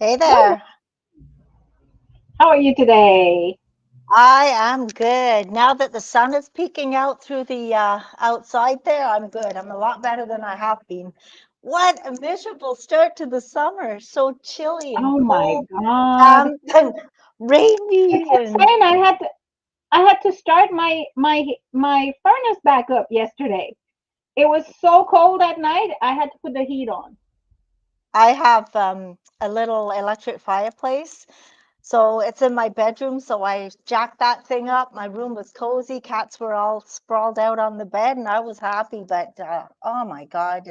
Hey Hello. there. How are you today? I am good. Now that the sun is peeking out through the outside there, I'm good. I'm a lot better than I have been. What a miserable start to the summer. So chilly and Oh my cold, God. damp and It's rainy and insane. I had to start my furnace back up yesterday. It was so cold at night. I had to put the heat on. I have a little electric fireplace. So it's in my bedroom. So I jacked that thing up. My room was cozy. Cats were all sprawled out on the bed, and I was happy. But oh my God,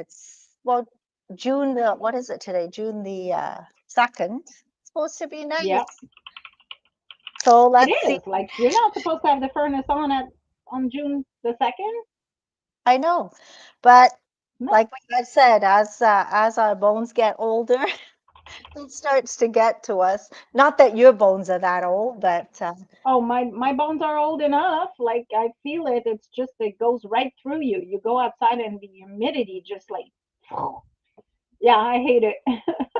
well, June the what is it today? June the 2nd. It's supposed to be Yeah, nice. So it let's see. is. Like you're not supposed to have the furnace on June the 2nd. I know, but No. like I said, as our bones get older, it starts to get to us. Not that your bones are that old, but Oh, my bones are old enough. Like I feel it. It's just it goes right through you. You go outside and the humidity just like yeah, I hate it.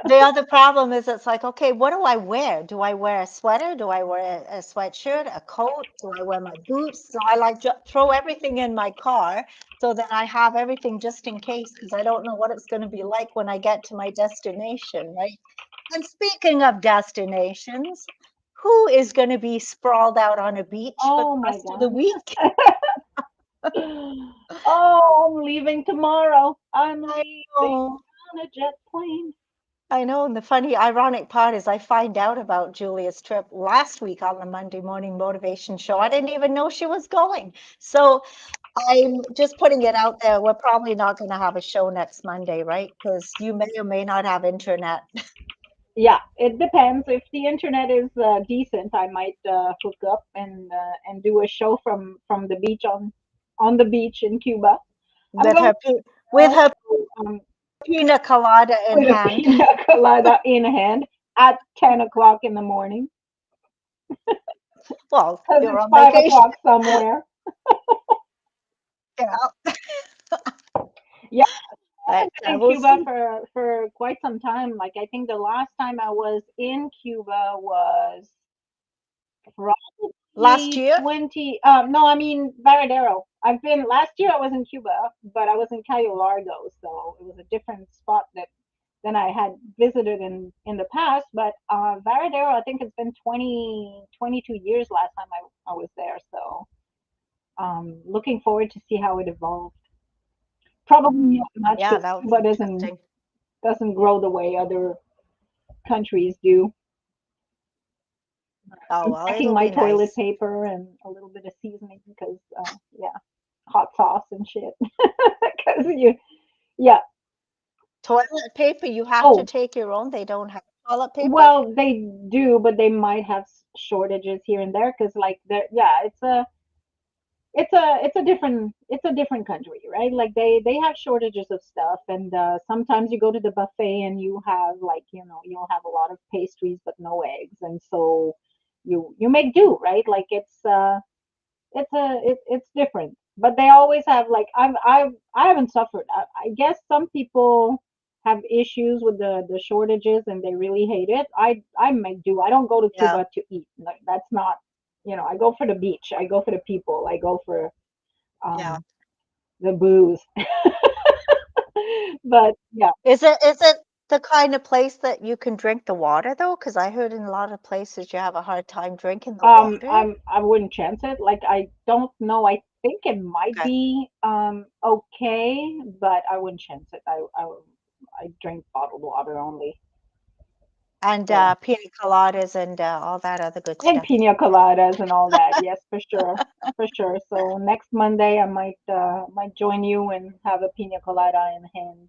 the other problem is it's like, okay, what do I wear? Do I wear a sweater? Do I wear a sweatshirt, a coat? Do I wear my boots? So I like throw everything in my car so that I have everything just in case because I don't know what it's going to be like when I get to my destination, right? And speaking of destinations, who is going to be sprawled out on a beach for the Oh my rest of the God. week? Oh, I'm leaving tomorrow. I'm I leaving know. on a jet plane. I know, and the funny, ironic part is I find out about Julia's trip last week on the Monday morning motivation show. I didn't even know she was going. So I'm just putting it out there. We're probably not going to have a show next Monday, right? Because you may or may not have internet. Yeah, it depends. If the internet is decent, I might hook up and do a show from the beach on the beach in Cuba. I'm with going her with her um, pina colada in with a hand. pina colada in hand at 10 o'clock in the morning Well, because you're it's on five vacation. o'clock somewhere. Yeah. Yeah, But I've been in we'll Cuba see. for quite some time. Like I think the last time I was in Cuba was Last probably year, 20. No, I mean Varadero. I've been last year. I was in Cuba, but I was in Cayo Largo, so it was a different spot that than I had visited in the past. But Varadero, I think it's been 22 years last time I was there. So looking forward to see how it evolved. Probably not much yeah, because that was Cuba doesn't interesting. doesn't grow the way other countries do. Oh, I'm well, checking it'll my be toilet nice. paper and a little bit of seasoning because, yeah, hot sauce and shit. Because yeah. Toilet paper, you have to Oh, take your own. They don't have toilet paper? well, they do, but they might have shortages here and there because, like, yeah, it's a different country, right? Like they have shortages of stuff, and sometimes you go to the buffet and you have like you'll have a lot of pastries but no eggs, and so you make do, right? Like it's different, but they always have like I haven't suffered. I guess some people have issues with the shortages and they really hate it. I make do. I don't go to Yeah. Cuba to eat. Like that's not. I go for the beach. I go for the people. I go for Yeah. um the booze. But yeah, Is it the kind of place that you can drink the water though? Because I heard in a lot of places you have a hard time drinking the water. I wouldn't chance it. Like I don't know. I think it might Okay. be okay, but I wouldn't chance it. I drink bottled water only. And So pina coladas and all that other good and stuff. pina coladas and all that. Yes, for sure, for sure. So next Monday I might join you and have a pina colada in hand.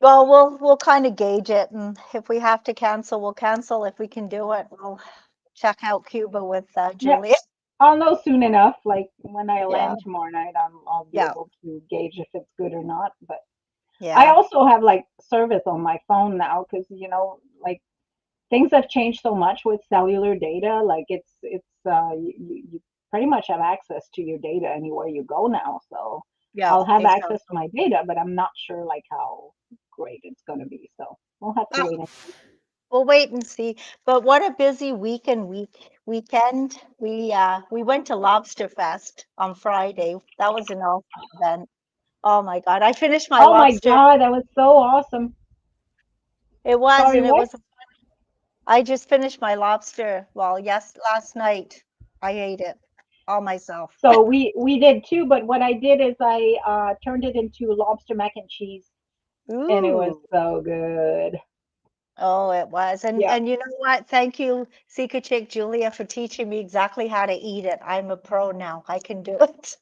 Well, we'll kind of gauge it, and if we have to cancel, we'll cancel. If we can do it, we'll check out Cuba with Yeah, Julia. I'll know soon enough. Like when I Yeah. land tomorrow night, I'll be Yeah. able to gauge if it's good or not. But I Yeah. also have like service on my phone now because like things have changed so much with cellular data. Like you pretty much have access to your data anywhere you go now. So Yeah. I'll have access to Exactly. my data, but I'm not sure like how great it's going to be. So we'll have to Oh, wait and see. we'll wait and see. But what a busy weekend. We went to Lobster Fest on Friday. That was an awesome event. Oh my God. I finished my Oh my lobster. God, that was so awesome. It was, Sorry, and it what? was, I just finished my lobster. Well, yes, last night I ate it all myself. So we did too, but what I did is I turned it into lobster mac and cheese, and it was Ooh. so good. Oh, it was. Yeah. And you know what? Thank you, Secret Chick Julia, for teaching me exactly how to eat it. I'm a pro now. I can do it.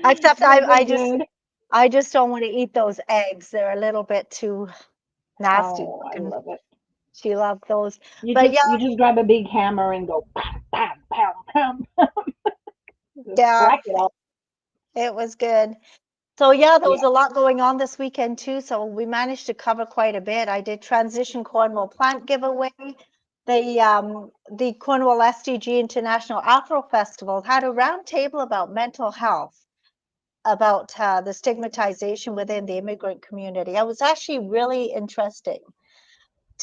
Except Good, good, good. I just don't want to eat those eggs. They're a little bit too nasty Oh, I looking. love it. She loved those. You But just yeah, you just grab a big hammer and go bam, bam, bam, bam. Just yeah, crack it up. it was good. So yeah, there was Yeah. a lot going on this weekend too. So we managed to cover quite a bit. I did Transition Cornwall plant giveaway. The Cornwall SDG International Afro Festival had a roundtable about mental health, about the stigmatization within the immigrant community. It was actually really interesting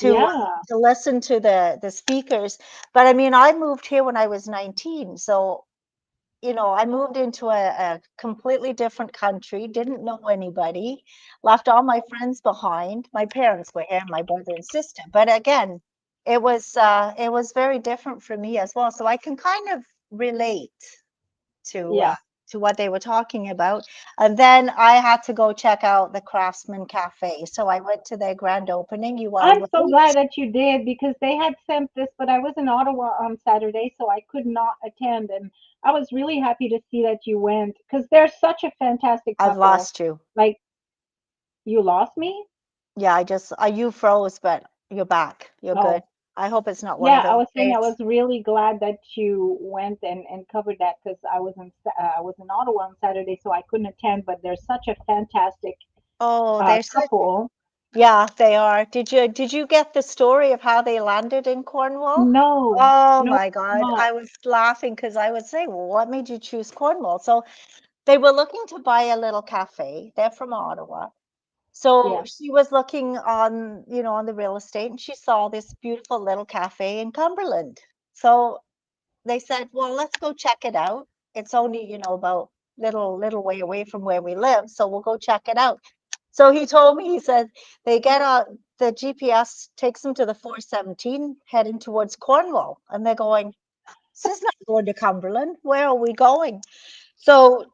Yeah. to listen to the speakers. But I mean, I moved here when I was 19, so I moved into a completely different country, didn't know anybody, left all my friends behind. My parents were here, my brother and sister. But again, it was very different for me as well. So I can kind of relate to uh, Yeah. to what they were talking about. And then I had to go check out the Craftsman Cafe. So I went to their grand opening. You are I'm right. so glad that you did because they had sent this, but I was in Ottawa on Saturday, so I could not attend. And I was really happy to see that you went because they're such a fantastic I've couple. lost you. Like, you lost me? Yeah, you froze, but you're back. You're good. Oh, I hope it's not one of yeah, I those was saying I days. was really glad that you went and covered that because I was in Ottawa on Saturday, so I couldn't attend. But they're such a fantastic Oh, they're such, couple. yeah, they are. Did you get the story of how they landed in Cornwall? No, Oh no, my God. not. I was laughing because I was saying, well, what made you choose Cornwall? So they were looking to buy a little cafe. They're from Ottawa. So Yeah. she was looking on the real estate and she saw this beautiful little cafe in Cumberland. So they said, well, let's go check it out. It's only, about little way away from where we live, so we'll go check it out. So he told me, he said they get on the GPS takes them to the 417 heading towards Cornwall, and they're going, this is not going to Cumberland. Where are we going? So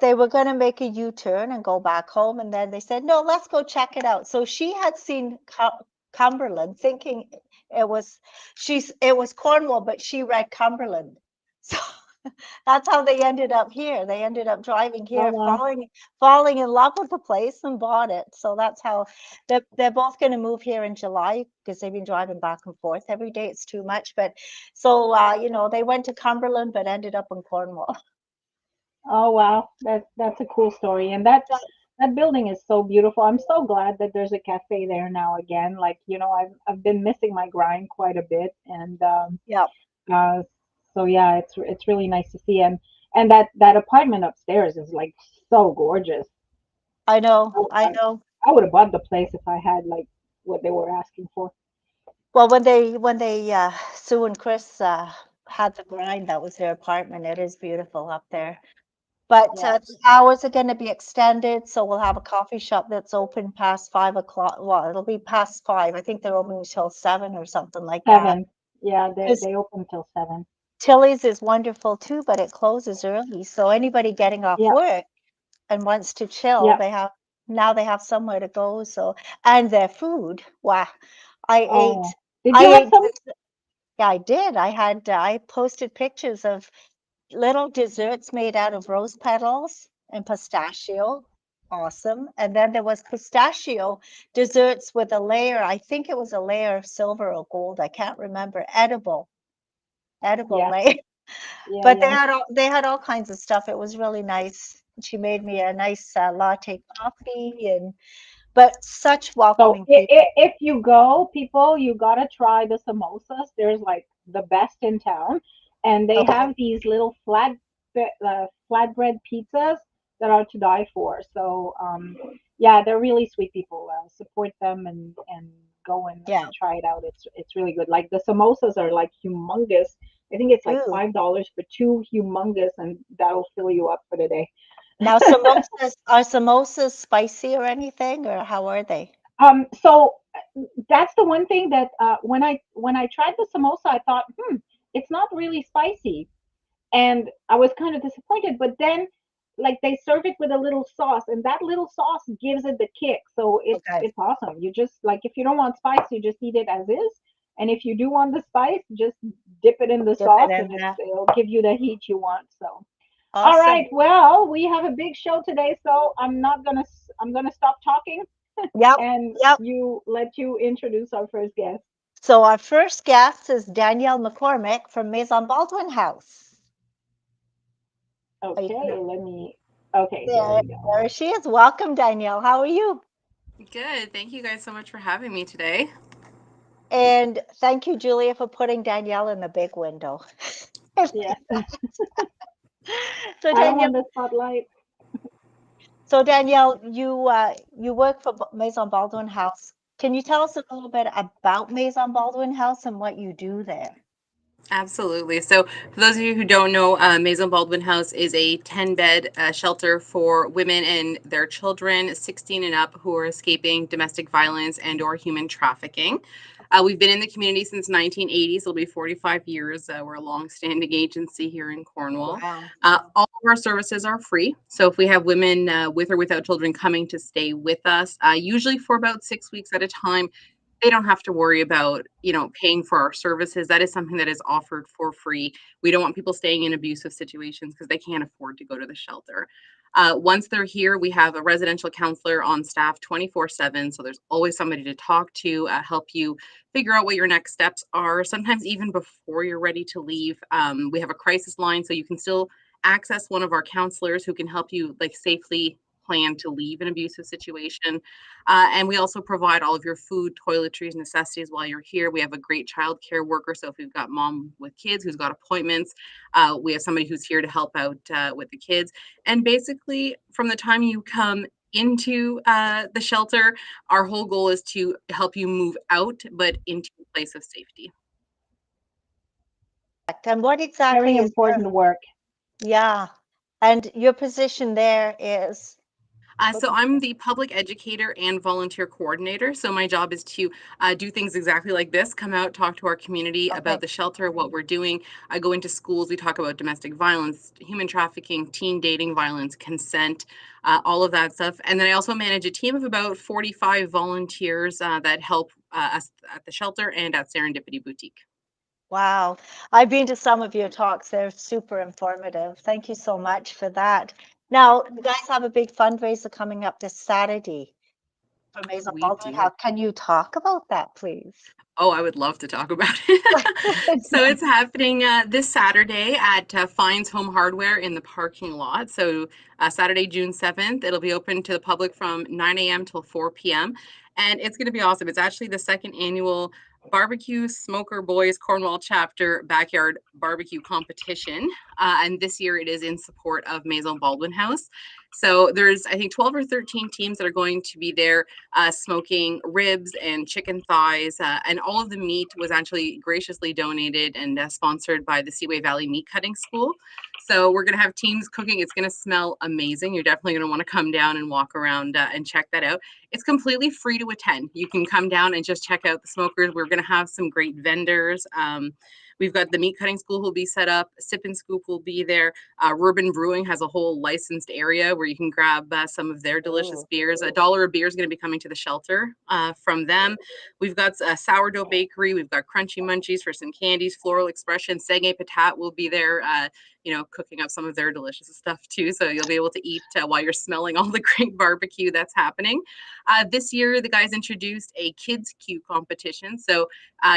they were going to make a U-turn and go back home, and then they said, no, let's go check it out. So she had seen Cumberland, thinking it was it was Cornwall, but she read Cumberland. So that's how they ended up here. They ended up driving Oh here, wow. falling in love with the place and bought it. So that's how they're both going to move here in July because they've been driving back and forth every day. It's too much. But so they went to Cumberland but ended up in Cornwall. Oh wow, that's a cool story, and that building is so beautiful. I'm so glad that there's a cafe there now again. Like, I've been missing my grind quite a bit, and Yeah, uh, so yeah, it's really nice to see. And that apartment upstairs is like so gorgeous. I know. I, I I, know. I would have bought the place if I had like what they were asking for. Well, when they Sue and Chris had the grind, that was their apartment. It is beautiful up there. But Yeah, the hours are going to be extended, so we'll have a coffee shop that's open past 5 o'clock. Well, it'll be past 5. I think they're open until 7 or something like that. 7. Yeah, they Because they open till 7. Tilly's is wonderful too, but it closes early. So anybody getting off Yeah, work and wants to chill, yeah. they have somewhere to go. So and their food, wow, I ate Oh, did I you have ate some? yeah, I did. I posted pictures of little desserts made out of rose petals and pistachio. Awesome. And then there was pistachio desserts with a layer, I think it was a layer of silver or gold. I can't remember. Edible Yeah, layer. yeah, But yeah. they had all kinds of stuff. It was really nice. She made me a nice latte coffee but such So welcoming people. if you go, people, you gotta try the samosas. There's like the best in town, and they Okay. have these little flatbread pizzas that are to die for. So yeah, they're really sweet people. support them and go and Yeah. try it out. It's really good. Like the samosas are like humongous. I think it's like Ooh. $5 for two humongous, and that'll fill you up for the day. Now samosas spicy or anything, or how are they? So that's the one thing that when I tried the samosa, I thought, it's not really spicy, and I was kind of disappointed. But then, like they serve it with a little sauce, and that little sauce gives it the kick. So it's Okay. it's awesome. You just like if you don't want spice, you just eat it as is, and if you do want the spice, just dip it in the Dip it sauce, and in it's there. it'll give you the heat you want. So. All Awesome. right. Well, we have a big show today, so I'm gonna stop talking Yep. and Yep. let you introduce our first guest. So our first guest is Danielle McCormick from Maison Baldwin House. Are you Okay, gonna, okay, there there, we go. there she is. Welcome, Danielle. How are you? Good. Thank you guys so much for having me today. And thank you, Julia, for putting Danielle in the big window. Yeah, So I don't want Danielle, the spotlight. you work for Maison Baldwin House. Can you tell us a little bit about Maison Baldwin House and what you do there? Absolutely. So, for those of you who don't know, Maison Baldwin House is a 10-bed shelter for women and their children, 16 and up, who are escaping domestic violence and/or human trafficking. We've been in the community since 1980, so it'll be 45 years. We're a long-standing agency here in Cornwall. Wow. All of our services are free. So, if we have women with or without children coming to stay with us, usually for about 6 weeks at a time, they don't have to worry about, paying for our services. That is something that is offered for free. We don't want people staying in abusive situations because they can't afford to go to the shelter. Once they're here, we have a residential counselor on staff 24/7. So there's always somebody to talk to, help you figure out what your next steps are. Sometimes even before you're ready to leave, we have a crisis line so you can still access one of our counselors who can help you like safely plan to leave an abusive situation. And we also provide all of your food, toiletries, necessities while you're here. We have a great childcare worker. So if you've got mom with kids who's got appointments, we have somebody who's here to help out with the kids. And basically, from the time you come into the shelter, our whole goal is to help you move out, but into a place of safety. And what Very exactly is your, important work. yeah, and your position there is, what So did I'm you the public educator and volunteer coordinator. So my job is to do things exactly like this: come out, talk to our community say? about Okay. the shelter, what we're doing. I go into schools. We talk about domestic violence, human trafficking, teen dating violence, consent, all of that stuff. And then I also manage a team of about 45 volunteers that help us at the shelter and at Serendipity Boutique. Wow. I've been to some of your talks. They're super informative. Thank you so much for that. Now, you guys have a big fundraiser coming up this Saturday for Maison We Baldwin do. House. Can you talk about that, please? Oh, I would love to talk about it. So it's happening this Saturday at Fines Home Hardware in the parking lot. So Saturday, June 7th, it'll be open to the public from 9 a.m. till 4 p.m. And it's going to be awesome. It's actually the second annual Barbecue Smoker Boys Cornwall Chapter Backyard Barbecue Competition. And this year it is in support of Maison Baldwin House. So there's, I think, 12 or 13 teams that are going to be there smoking ribs and chicken thighs. And all of the meat was actually graciously donated and sponsored by the Seaway Valley Meat Cutting School. So we're going to have teams cooking. It's going to smell amazing. You're definitely going to want to come down and walk around and check that out. It's completely free to attend. You can come down and just check out the smokers. We're going to have some great vendors. We've got the meat cutting school who'll be set up. Sip and Scoop will be there. Reuben Brewing has a whole licensed area where you can grab some of their delicious Ooh. beers. $1 a beer is going to be coming to the shelter from them. We've got a sourdough bakery. We've got Crunchy Munchies for some candies. Floral Expression. Sege Patat will be there, cooking up some of their delicious stuff too. So you'll be able to eat while you're smelling all the great barbecue that's happening. This year, the guys introduced a kids queue competition. So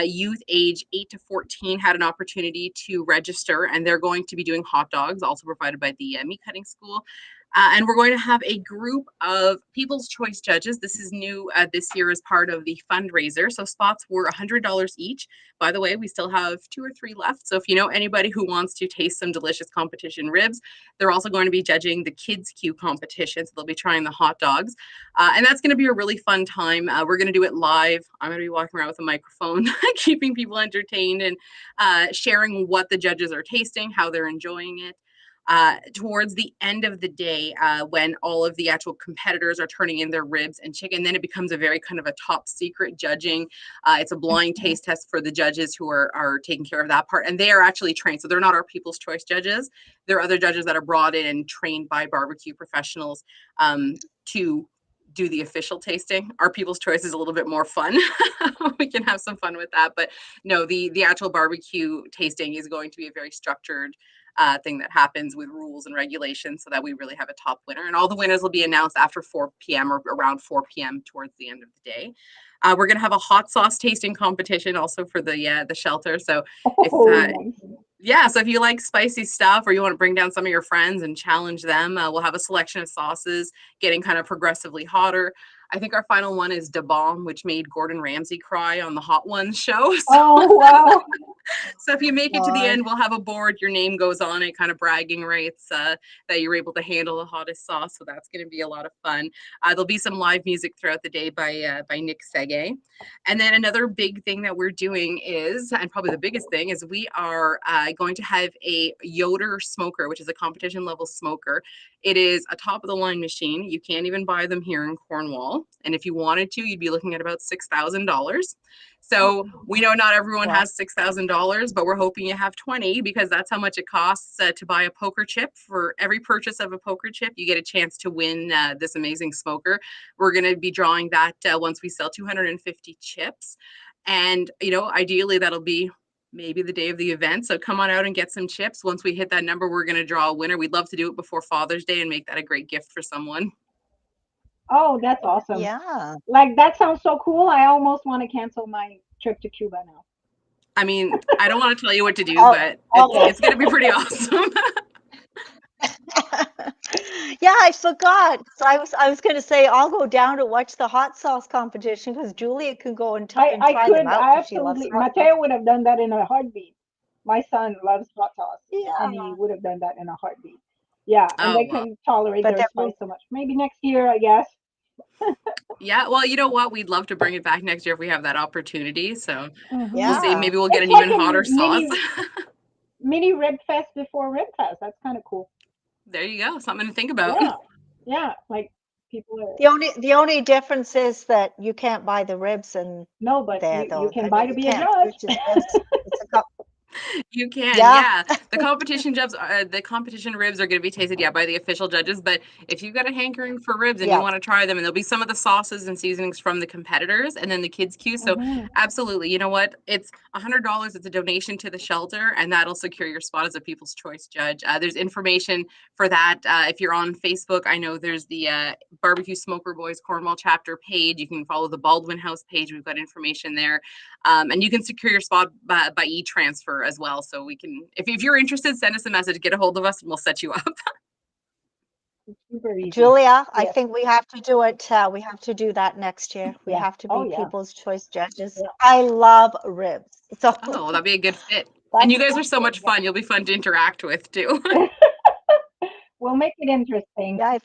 youth age 8 to 14 had an opportunity to register, and they're going to be doing hot dogs, also provided by the meat cutting school. And we're going to have a group of People's Choice judges. This is new this year as part of the fundraiser. So spots were $100 each. By the way, we still have 2 or 3 left. So if you know anybody who wants to taste some delicious competition ribs, they're also going to be judging the Kids Q competition. So they'll be trying the hot dogs. And that's going to be a really fun time. We're going to do it live. I'm going to be walking around with a microphone, keeping people entertained and sharing what the judges are tasting, how they're enjoying it. Towards the end of the day, when all of the actual competitors are turning in their ribs and chicken, then it becomes a very kind of a top secret judging. It's a blind taste test for the judges who are taking care of that part. And they are actually trained. So they're not our People's Choice judges. They're other judges that are brought in and trained by barbecue professionals to do the official tasting. Our People's Choice is a little bit more fun. We can have some fun with that. But no, the actual barbecue tasting is going to be a very structured thing that happens with rules and regulations so that we really have a top winner. And all the winners will be announced after 4 p.m. or around 4 p.m. towards the end of the day. We're going to have a hot sauce tasting competition also for the shelter. So if so if you like spicy stuff or you want to bring down some of your friends and challenge them, we'll have a selection of sauces getting kind of progressively hotter. I think our final one is Da Bomb, which made Gordon Ramsay cry on the Hot Ones show. So, oh wow! So if you make it to the end, we'll have a board. Your name goes on it, kind of bragging rights that you're able to handle the hottest sauce. So that's going to be a lot of fun. There'll be some live music throughout the day by Nick Sege. And then another big thing that we're doing is, and probably the biggest thing, is we are going to have a Yoder smoker, which is a competition level smoker. It is a top of the line machine. You can't even buy them here in Cornwall. And if you wanted to, you'd be looking at about $6,000. So we know not everyone has $6,000, but we're hoping you have 20 because that's how much it costs to buy a poker chip. For every purchase of a poker chip, you get a chance to win this amazing smoker. We're going to be drawing that once we sell 250 chips. And, ideally that'll be maybe the day of the event. So come on out and get some chips. Once we hit that number, we're going to draw a winner. We'd love to do it before Father's Day and make that a great gift for someone. Oh, that's awesome. Yeah. Like, that sounds so cool. I almost want to cancel my trip to Cuba now. I mean, I don't want to tell you what to do, but it's going to be pretty awesome. Yeah, I forgot. So I was going to say I'll go down to watch the hot sauce competition because Julia can go and try them out. I If she loves absolutely. hot sauce. Mateo would have done that in a heartbeat. My son loves hot sauce, Yeah. and he would have done that in a heartbeat. Yeah, and Oh, they wow. can tolerate But their they're spice so much. Maybe next year, I guess. Yeah, well, you know what? We'd love to bring it back next year if we have that opportunity. So we'll see. Yeah. Maybe we'll get It's an like even a hotter sauce. mini rib fest before rib fest. That's kind of cool. There you go. Something to think about. Yeah. Like people are. The only difference is that you can't buy the ribs and No, but there you though. can I buy mean, to you be a can't judge. purchase ribs. It's a You can, Yeah. yeah. The competition ribs are going to be tasted, by the official judges. But if you've got a hankering for ribs and you Yeah. want to try them, and there'll be some of the sauces and seasonings from the competitors, and then the Kids Q. So absolutely, you know what? It's $100. It's a donation to the shelter, and that'll secure your spot as a People's Choice judge. There's information for that if you're on Facebook. I know there's the Barbecue Smoker Boys Cornwall chapter page. You can follow the Baldwin House page. We've got information there, and you can secure your spot by e-transfer as well. So we can, if you're interested, send us a message, get a hold of us, and we'll set you up. Super easy. Julia, I think we have to do it. We have to do that next year. We Yeah. have to Oh, be yeah. People's Choice judges. Yeah. I love ribs. So Oh, that'd be a good fit. And you guys are so much fun. You'll be fun to interact with too. We'll make it interesting. yeah, I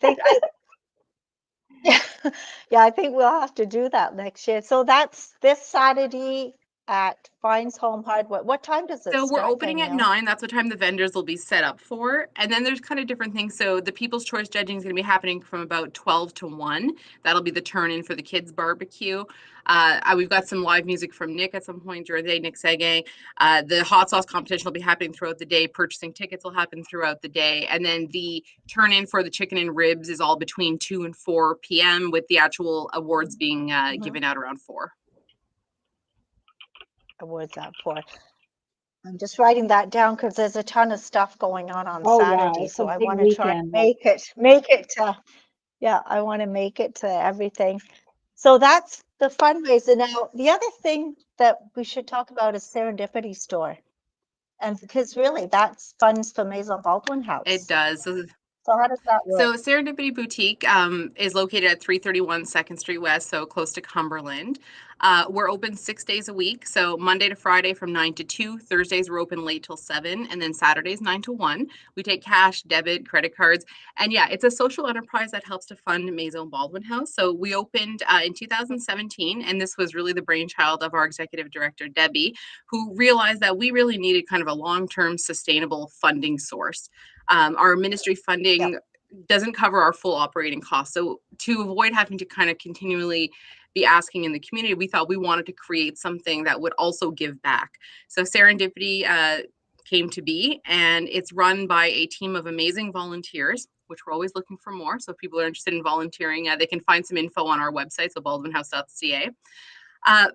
think we'll have to do that next year. So that's this Saturday at Fine's Home Hardware. What time does it So we're start, opening at Danielle? 9. That's what time the vendors will be set up for. And then there's kind of different things. So the People's Choice judging is going to be happening from about 12 to 1. That'll be the turn in for the kids barbecue. We've got some live music from Nick at some point during the day, Nick Sege. The hot sauce competition will be happening throughout the day. Purchasing tickets will happen throughout the day. And then the turn in for the chicken and ribs is all between 2 and 4 p.m. with the actual awards being given out around 4. Awards out for. I'm just writing that down because there's a ton of stuff going on Saturday. It's So a I big want to try and weekend. make it to, I want to make it to everything. So that's the fundraiser. Now, the other thing that we should talk about is Serendipity Store. And because really that's funds for Maison Baldwin House. It does. So So how does that work? So Serendipity Boutique is located at 331 2nd Street West, so close to Cumberland. We're open 6 days a week, so Monday to Friday from 9 to 2. Thursdays we're open late till 7, and then Saturdays 9 to 1. We take cash, debit, credit cards, and yeah, it's a social enterprise that helps to fund Maison Baldwin House. So we opened in 2017, and this was really the brainchild of our executive director, Debbie, who realized that we really needed kind of a long-term sustainable funding source. Our ministry funding doesn't cover our full operating costs. So to avoid having to kind of continually be asking in the community, we thought we wanted to create something that would also give back. So Serendipity came to be, and it's run by a team of amazing volunteers, which we're always looking for more. So if people are interested in volunteering, they can find some info on our website, so baldwinhouse.ca.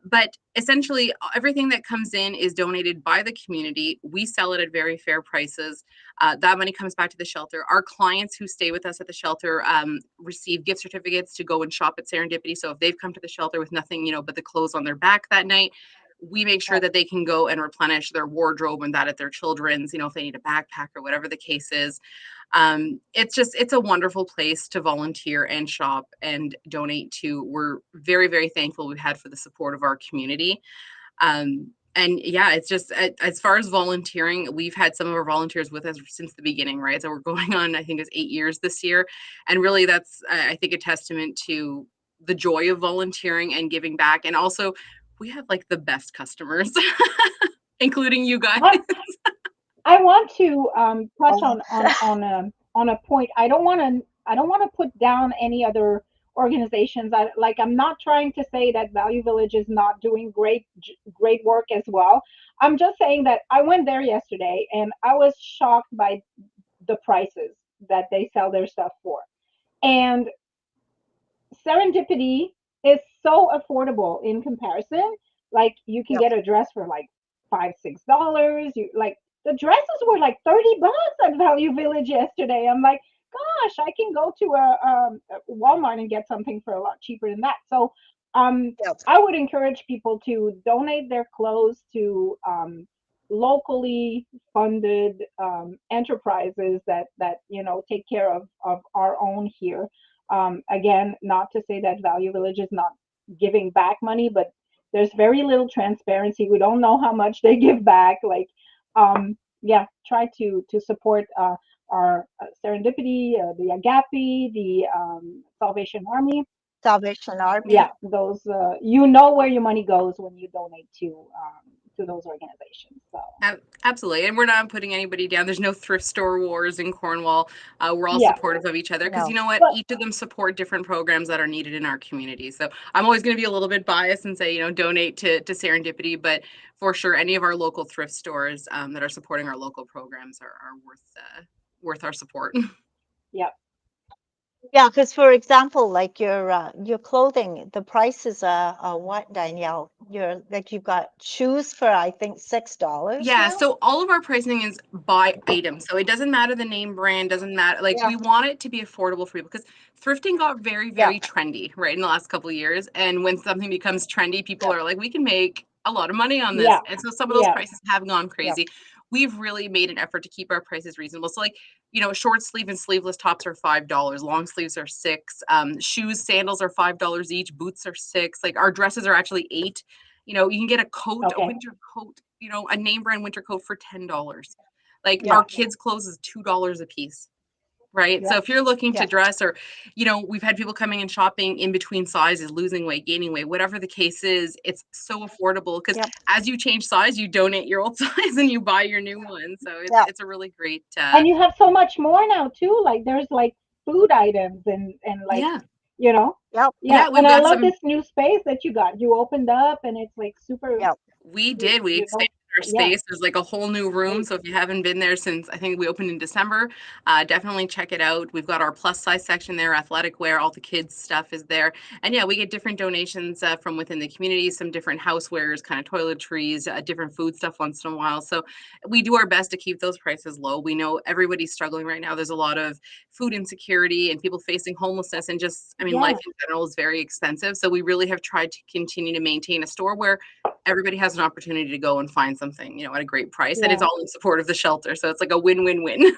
But essentially, everything that comes in is donated by the community. We sell it at very fair prices. That money comes back to the shelter. Our clients who stay with us at the shelter receive gift certificates to go and shop at Serendipity. So if they've come to the shelter with nothing, but the clothes on their back that night, we make sure that they can go and replenish their wardrobe and that at their children's, if they need a backpack or whatever the case is. It's a wonderful place to volunteer and shop and donate to. We're very, very thankful we've had for the support of our community. And yeah, it's just as far as volunteering, we've had some of our volunteers with us since the beginning, right? So we're going on, I think it's 8 years this year. And really that's, I think, a testament to the joy of volunteering and giving back. And also we have like the best customers, including you guys. I want to touch Oh, on a point. I don't want to put down any other organizations. I'm not trying to say that Value Village is not doing great work as well. I'm just saying that I went there yesterday and I was shocked by the prices that they sell their stuff for. And Serendipity is so affordable in comparison. Like you can yep, get a dress for like $5, $6. You like the dresses were like $30 at Value Village yesterday. I'm like, gosh, I can go to a Walmart and get something for a lot cheaper than that. So yep, I would encourage people to donate their clothes to locally funded enterprises that take care of our own here. Again, not to say that Value Village is not giving back money, but there's very little transparency. We don't know how much they give back. Yeah, try to support our Serendipity, the Agape, the Salvation Army. Salvation Yeah, Army. those you know where your money goes when you donate to those organizations. So Absolutely. And we're not putting anybody down. There's no thrift store wars in Cornwall. We're all yeah, supportive of each other because you No, know what? but Each of them support different programs that are needed in our community. So I'm always going to be a little bit biased and say, donate to Serendipity, but for sure, any of our local thrift stores that are supporting our local programs are worth our support. yeah, yeah, because for example, like your clothing, the prices are what, Danielle? You've got shoes for I think $6 Yeah, now. so all of our pricing is by item. So it doesn't matter the name brand, doesn't matter. Like Yeah, we want it to be affordable for people because thrifting got very, yeah, very trendy, right, in the last couple of years. And when something becomes trendy, people yeah, are like, we can make a lot of money on this. yeah, And so some of those yeah. prices have gone yeah, crazy. We've really made an effort to keep our prices reasonable. So like, short sleeve and sleeveless tops are $5, long sleeves are 6, shoes, sandals are $5 each, boots are 6. Like our dresses are actually 8. You can get a coat, a Okay, winter coat, a name brand winter coat for $10. Like yeah, our kids' clothes is $2 a piece, right? So yeah, if you're looking to yeah, dress or, we've had people coming and shopping in between sizes, losing weight, gaining weight, whatever the case is, it's so affordable because yeah, as you change size, you donate your old size and you buy your new one. So it's yeah, it's a really great and you have so much more now too. Like there's like food items and like yeah. you know, yep, yeah. Yeah, And we've I got love some. this new space that you got. You opened up, and it's like super. yep, We You did. We you know, expanded our yeah, space. There's like a whole new room. great. So if you haven't been there since I think we opened in December, definitely check it out. We've got our plus size section there, athletic wear, all the kids' stuff is there. And yeah, we get different donations from within the community, some different housewares, kind of toiletries, different food stuff once in a while. So we do our best to keep those prices low. We know everybody's struggling right now. There's a lot of food insecurity and people facing homelessness and just, I mean, life Yeah, in general is very expensive. So we really have tried to continue to maintain a store where everybody has an opportunity to go and find something, at a great price. And it's yeah. all in support of the shelter. So it's like a win-win-win.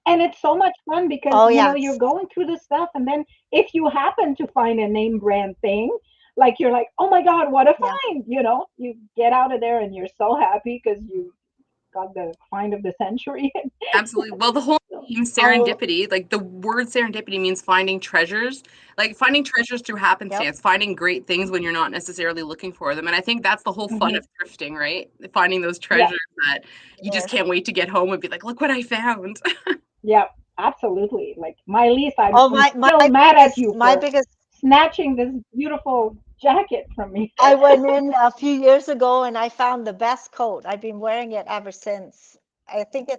And it's so much fun because Oh, you're yes. going through this stuff, and then if you happen to find a name brand thing, like you're like, oh my god, what a Yeah. find! You get out of there and you're so happy because you got the find of the century. Absolutely. Well, the whole So, name Oh, serendipity, like the word serendipity means finding treasures, like finding treasures through yep. happenstance, finding great things when you're not necessarily looking for them. And I think that's the whole fun mhm, of thrifting, right? Finding those yeah, treasures that you just Yes. can't wait to get home and be like, look what I found. yeah, absolutely. Like my lease, Oh, I'm my still mad at you my for biggest snatching this beautiful jacket from me. I went in a few years ago and I found the best coat. I've been wearing it ever since. I think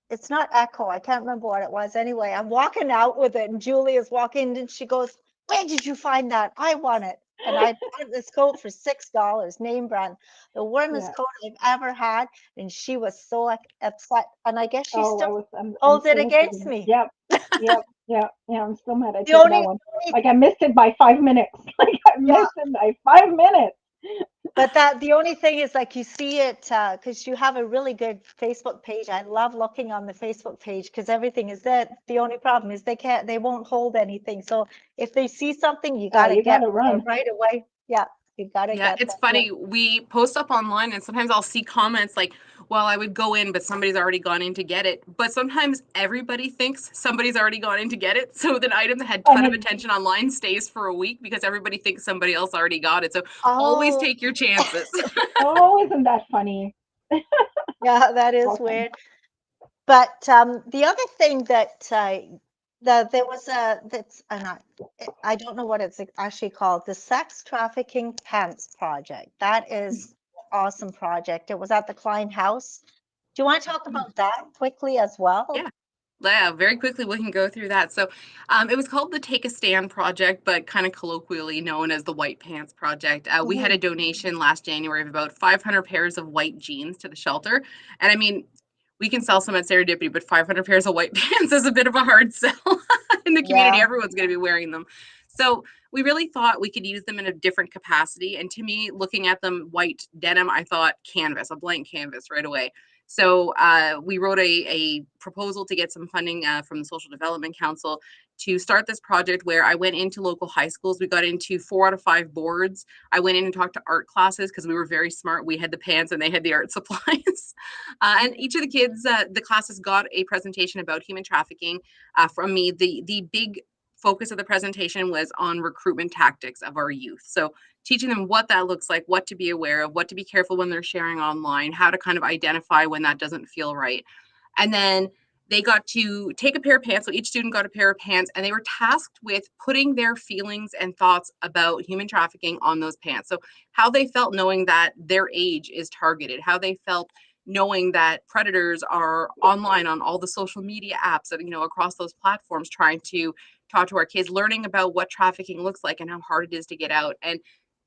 it's not Echo. I can't remember what it was. Anyway, I'm walking out with it and Julia's walking and she goes, "Where did you find that? I want it." And I bought this coat for $6, name brand, the warmest Yeah. coat I've ever had. And she was so upset. And I guess she Oh, still I'm holds it still against sitting. me. Yep. Yep. Yeah. Yeah. I'm still mad at The you for that only, one. Like I missed it by 5 minutes. Like I yeah, missed it by 5 minutes. but that the only thing is like you see it because you have a really good Facebook page. I love looking on the Facebook page because everything is there. The only problem is they won't hold anything. So if they see something, you got to You get gotta there run. right away. Yeah, you got to Yeah, get it's there. Yeah. funny. We post up online and sometimes I'll see comments like, well, I would go in, but somebody's already gone in to get it. But sometimes everybody thinks somebody's already gone in to get it. So the item that had a ton And of it, attention online stays for a week because everybody thinks somebody else already got it. So always Oh, take your chances. oh, isn't that funny? yeah, that is Awesome. weird. But the other thing that there was a that's not I don't know what it's actually called, the Sex Trafficking Pants Project. That is an awesome project. It was at the Klein House. Do you want to talk about that quickly as well? Yeah. Yeah, very quickly we can go through that. So, it was called the Take a Stand Project, but kind of colloquially known as the White Pants Project. We had Hmm. a donation last January of about 500 pairs of white jeans to the shelter, and I mean, we can sell some at Serendipity, but 500 pairs of white pants is a bit of a hard sell in the community. Yeah. Everyone's going to be wearing them, so we really thought we could use them in a different capacity. And to me, looking at them white denim, I thought canvas, a blank canvas right away. So we wrote a proposal to get some funding from the Social Development Council to start this project where I went into local high schools. We got into 4 out of 5 boards. I went in and talked to art classes because we were very smart. We had the pants and they had the art supplies. And each of the kids, the classes got a presentation about human trafficking from me. The big focus of the presentation was on recruitment tactics of our youth. So teaching them what that looks like, what to be aware of, what to be careful when they're sharing online, how to kind of identify when that doesn't feel right. And then they got to take a pair of pants. So each student got a pair of pants, and they were tasked with putting their feelings and thoughts about human trafficking on those pants. So, how they felt knowing that their age is targeted, how they felt knowing that predators are online on all the social media apps, across those platforms, trying to talk to our kids, learning about what trafficking looks like and how hard it is to get out. And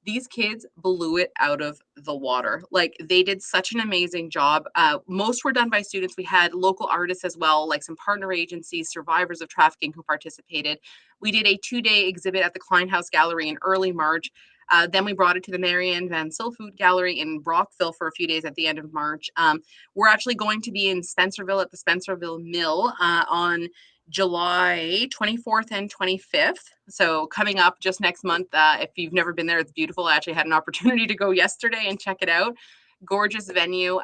these kids blew it out of the water. Like they did such an amazing job. Most were done by students. We had local artists as well, like some partner agencies, survivors of trafficking who participated. We did a 2-day exhibit at the Klein House Gallery in early March. Then we brought it to the Marianne Van Sil Food Gallery in Brockville for a few days at the end of March. We're actually going to be in Spencerville at the Spencerville Mill on July 24th and 25th. So coming up just next month. If you've never been there, it's beautiful. I actually had an opportunity to go yesterday and check it out. Gorgeous venue.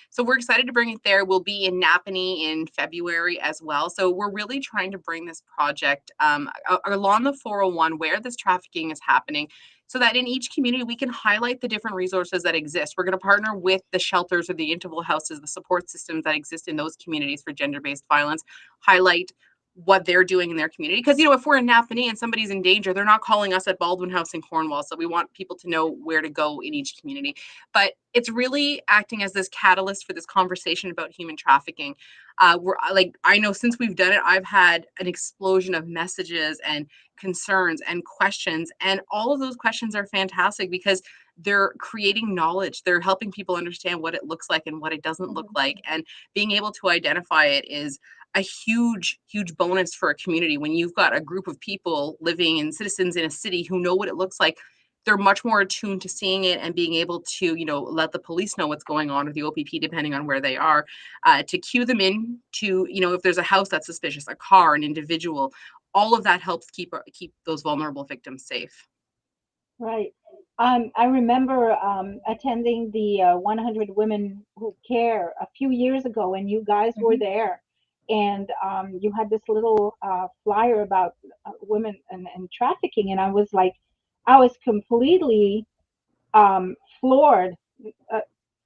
So we're excited to bring it there. We'll be in Napanee in February as well. So we're really trying to bring this project along the 401 where this trafficking is happening, so that in each community we can highlight the different resources that exist. We're going to partner with the shelters or the interval houses, the support systems that exist in those communities for gender-based violence, highlight what they're doing in their community. Because, if we're in Napanee and somebody's in danger, they're not calling us at Baldwin House in Cornwall. So we want people to know where to go in each community. But it's really acting as this catalyst for this conversation about human trafficking. I know since we've done it, I've had an explosion of messages and concerns and questions. And all of those questions are fantastic because they're creating knowledge. They're helping people understand what it looks like and what it doesn't look Mhm. like. And being able to identify it is a huge, huge bonus for a community when you've got a group of people living and citizens in a city who know what it looks like. they're much more attuned to seeing it and being able to, let the police know what's going on, or the OPP, depending on where they are, to cue them in to, if there's a house that's suspicious, a car, an individual, all of that helps keep those vulnerable victims safe. Right. I remember attending the 100 Women Who Care a few years ago, and you guys were Mhm. there, and you had this little flyer about women and trafficking, and I was completely floored uh,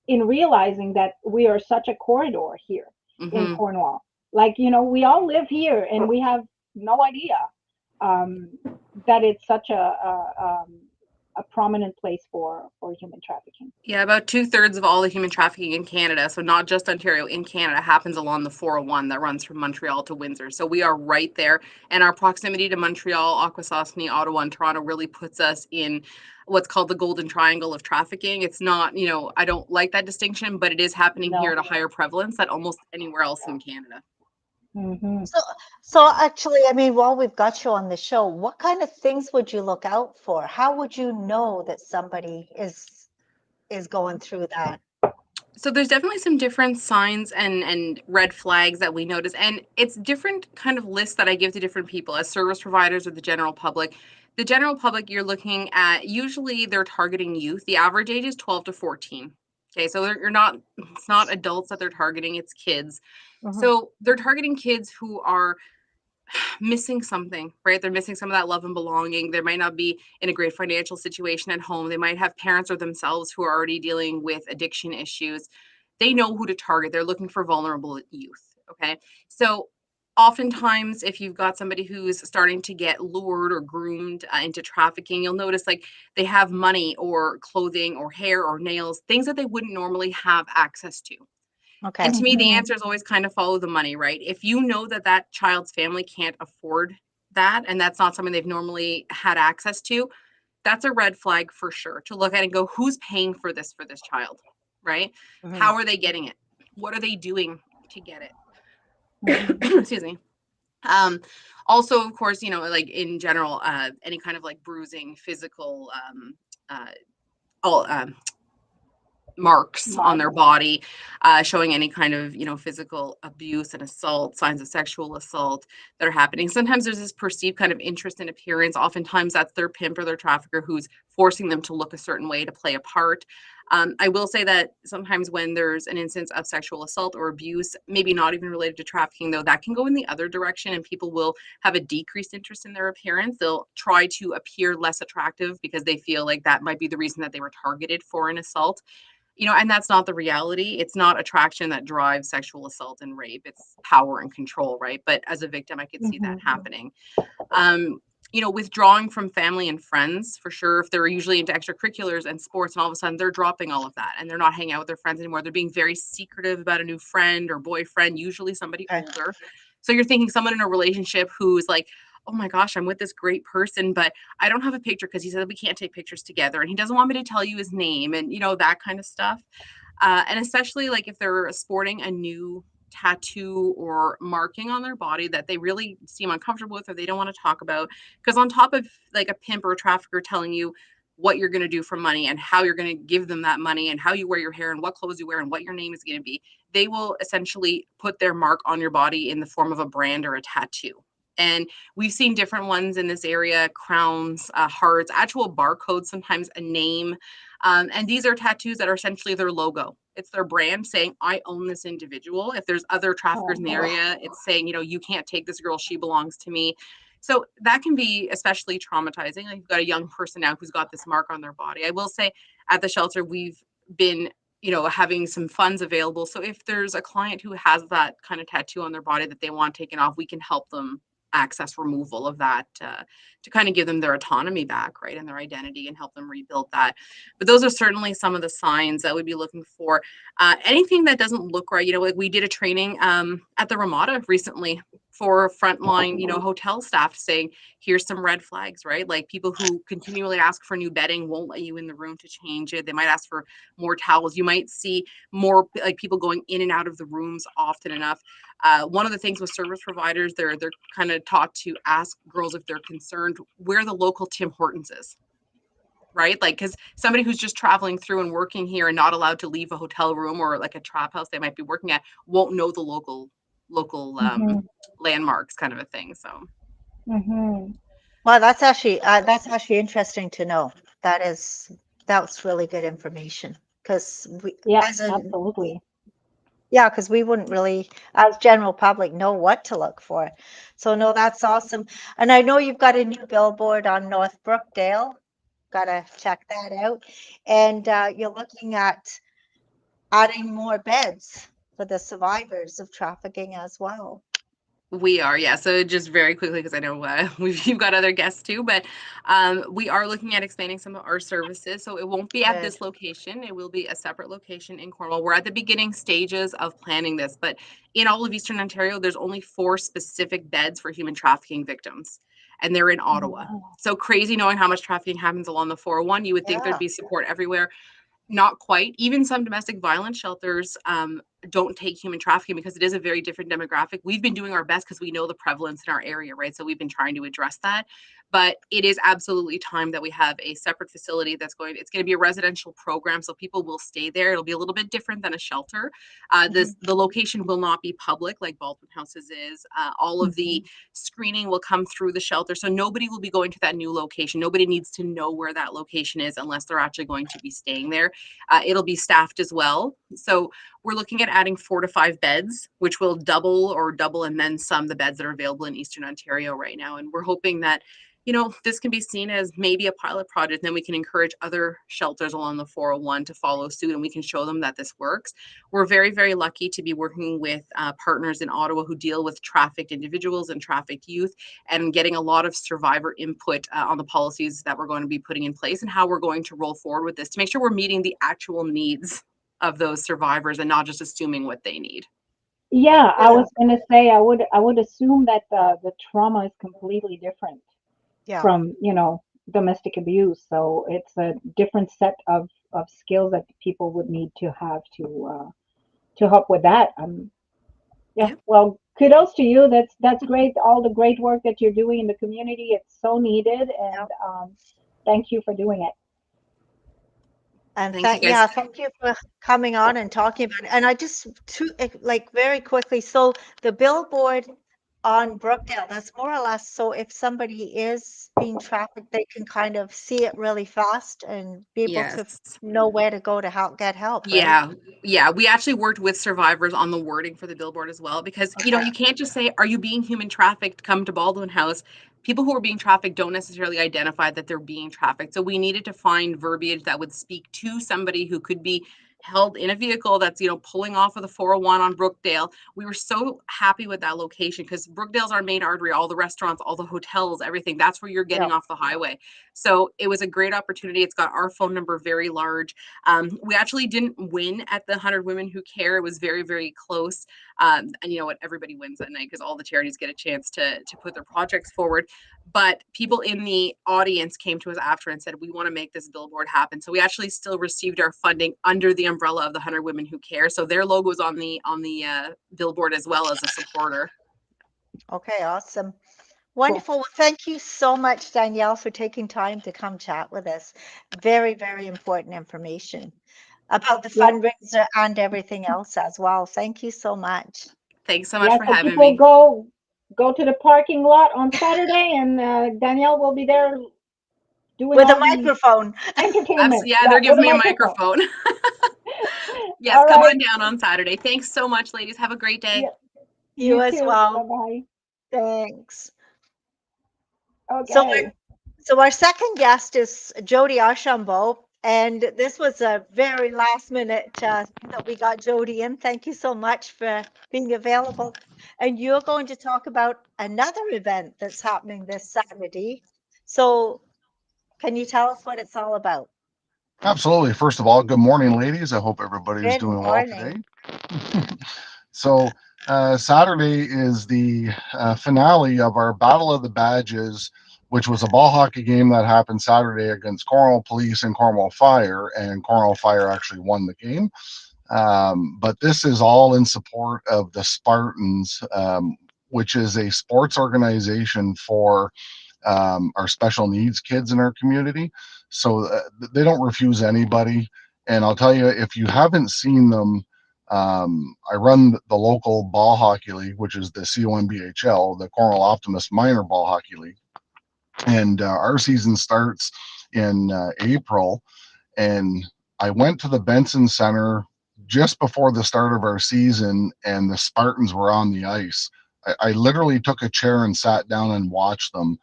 in realizing that we are such a corridor here in Hmm. Cornwall. Like, we all live here, and we have no idea um, that it's such a prominent place for human trafficking. Yeah, about 2/3 of all the human trafficking in Canada, so not just Ontario, in Canada, happens along the 401 that runs from Montreal to Windsor. So we are right there, and our proximity to Montreal, Akwesasne, Ottawa, and Toronto really puts us in what's called the golden triangle of trafficking. It's not, I don't like that distinction, but it is happening here No. at a higher prevalence than almost anywhere else in Canada. Hmm. So, so actually, I mean, while we've got you on the show, what kind of things would you look out for? How would you know that somebody is going through that? So there's definitely some different signs and red flags that we notice, and it's different kind of lists that I give to different people as service providers or the general public. The general public, you're looking at, usually they're targeting youth. The average age is 12 to 14. Okay, so you're not, it's not adults that they're targeting, it's kids. Mhm. So they're targeting kids who are missing something, right? They're missing some of that love and belonging. They might not be in a great financial situation at home. They might have parents or themselves who are already dealing with addiction issues. They know who to target. They're looking for vulnerable youth. Okay. So oftentimes, if you've got somebody who's starting to get lured or groomed into trafficking, you'll notice like they have money or clothing or hair or nails, things that they wouldn't normally have access to. And Okay. to me, the Hmm. answer is always kind of follow the money, right? If you know that that child's family can't afford that, and that's not something they've normally had access to, that's a red flag for sure to look at and go, who's paying for this child, right? Mhm. How are they getting it? What are they doing to get it? Hmm. Excuse me. Um, Also, of course, like in general, any kind of like bruising, physical, uh, all, marks on their Marks. body, showing any kind of physical abuse and assault, signs of sexual assault that are happening. Sometimes there's this perceived kind of interest in appearance. Oftentimes that's their pimp or their trafficker who's forcing them to look a certain way to play a part. I will say that sometimes when there's an instance of sexual assault or abuse, maybe not even related to trafficking, though, that can go in the other direction, and people will have a decreased interest in their appearance. They'll try to appear less attractive because they feel like that might be the reason that they were targeted for an assault. And that's not the reality. It's not attraction that drives sexual assault and rape. It's power and control, right? But as a victim, I could see that Hmm. happening. Um, Withdrawing from family and friends, for sure. If they're usually into extracurriculars and sports, and all of a sudden they're dropping all of that and they're not hanging out with their friends anymore. They're being very secretive about a new friend or boyfriend, usually somebody Okay. older. So you're thinking someone in a relationship who's like, oh my gosh, I'm with this great person, but I don't have a picture because he said we can't take pictures together and he doesn't want me to tell you his name, and that kind of stuff. And especially like if they're sporting a new tattoo or marking on their body that they really seem uncomfortable with or they don't want to talk about. Because on top of like a pimp or a trafficker telling you what you're going to do for money and how you're going to give them that money and how you wear your hair and what clothes you wear and what your name is going to be, they will essentially put their mark on your body in the form of a brand or a tattoo. And we've seen different ones in this area: crowns, hearts, actual barcodes, sometimes a name. And these are tattoos that are essentially their logo. It's their brand saying, I own this individual. If there's other traffickers Oh in the boy. area, it's saying, you can't take this girl. She belongs to me. So that can be especially traumatizing. Like you've got a young person now who's got this mark on their body. I will say at the shelter, we've been having some funds available. So if there's a client who has that kind of tattoo on their body that they want taken off, we can help them access removal of that to kind of give them their autonomy back, right, and their identity, and help them rebuild that. But those are certainly some of the signs that we'd be looking for. Anything that doesn't look right, like we did a training at the Ramada recently for frontline, hotel staff, saying, here's some red flags, right? Like people who continually ask for new bedding won't let you in the room to change it. They might ask for more towels. You might see more like people going in and out of the rooms often enough. One of the things with service providers, they're kind of taught to ask girls if they're concerned where the local Tim Hortons is, right? Like, because somebody who's just traveling through and working here and not allowed to leave a hotel room or like a trap house they might be working at won't know the local Mm-hmm. landmarks, kind of a thing. So Mm-hmm. Well, that's actually interesting to know. That is that's really good information because we Yeah, as a absolutely. yeah, because we wouldn't really, as general public, know what to look for. So no, that's awesome. And I know you've got a new billboard on North Brookdale. Gotta check that out. And you're looking at adding more beds for the survivors of trafficking as well. we are, yeah. So just very quickly, because I know you've got other guests too, but we are looking at expanding some of our services. So it won't be at Good. this location. It will be a separate location in Cornwall. We're at the beginning stages of planning this, but in all of Eastern Ontario, there's only 4 specific beds for human trafficking victims, and they're in Oh, Ottawa. wow. So crazy knowing how much trafficking happens along the 401. You would think there'd Yeah. be support everywhere. Not quite. Even some domestic violence shelters don't take human trafficking because it is a very different demographic. We've been doing our best because we know the prevalence in our area, right? So we've been trying to address that. But it is absolutely time that we have a separate facility it's going to be a residential program. So people will stay there. It'll be a little bit different than a shelter. Mhm. The location will not be public like Baldwin Houses is. All of the Mm-hmm. screening will come through the shelter. So nobody will be going to that new location. Nobody needs to know where that location is unless they're actually going to be staying there. It'll be staffed as well. So we're looking at adding 4 to 5 beds, which will double and then some the beds that are available in Eastern Ontario right now. And we're hoping that, this can be seen as maybe a pilot project. Then we can encourage other shelters along the 401 to follow suit and we can show them that this works. We're very, very lucky to be working with partners in Ottawa who deal with trafficked individuals and trafficked youth and getting a lot of survivor input on the policies that we're going to be putting in place and how we're going to roll forward with this to make sure we're meeting the actual needs of those survivors and not just assuming what they need. Yeah, I Yeah. was gonna say I would assume that the trauma is completely different Yeah. from, domestic abuse. So it's a different set of skills that people would need to have to help with that. Yeah, Yeah. well, kudos to you. That's great. All the great work that you're doing in the community. It's so needed, Yeah. and thank you for doing it. And Thank you guys. thank you for coming on and talking about it. And I just like very quickly, so the billboard on Brookdale, that's more or less so if somebody is being trafficked, they can kind of see it really fast and be able to Yes. know where to go to get help, right? Yeah, yeah. We actually worked with survivors on the wording for the billboard as well because, Okay. you can't just say, "Are you being human trafficked? Come to Baldwin House." People who are being trafficked don't necessarily identify that they're being trafficked. So we needed to find verbiage that would speak to somebody who could be held in a vehicle that's, pulling off of the 401 on Brookdale. We were so happy with that location because Brookdale's our main artery, all the restaurants, all the hotels, everything. That's where you're Yeah. getting off the highway. So it was a great opportunity. It's got our phone number very large. We actually didn't win at the 100 Women Who Care. It was very, very close. And you know what? Everybody wins that night because all the charities get a chance to put their projects forward. But people in the audience came to us after and said, "We want to make this billboard happen." So we actually still received our funding under the umbrella of the 100 Women Who Care. So their logo is on the billboard as well as a supporter. Okay, awesome. Cool. Wonderful. Well, thank you so much, Danielle, for taking time to come chat with us. Very, very important information about the Yep. fundraiser and everything else as well. Thank you so much. Thanks so much Yeah. for So having people me. go to the parking lot on Saturday, and Danielle will be there doing With a all the microphone. entertainment. Yeah, Yeah, they're with giving a me a microphone. microphone. Yes, All come right. on down on Saturday. Thanks so much, ladies. Have a great day. Yeah. You You as too. Bye well. bye. Thanks. So Okay. our second guest is Jody Archambault, and this was a very last minute that we got Jody in. Thank you so much for being available. And you're going to talk about another event that's happening this Saturday. So can you tell us what it's all about? Absolutely. First of all, good morning, ladies. I hope everybody is Good doing well today. morning. So, Saturday is the finale of our Battle of the Badges, which was a ball hockey game that happened Saturday against Cornwall Police and Cornwall Fire, and Cornwall Fire actually won the game. But this is all in support of the Spartans, which is a sports organization for our special needs kids in our community. So they don't refuse anybody. And I'll tell you, if you haven't seen them, I run the local ball hockey league, which is the CONBHL, the Cornwall Optimist Minor Ball Hockey League. And our season starts in April. And I went to the Benson Center just before the start of our season, and the Spartans were on the ice. I literally took a chair and sat down and watched them.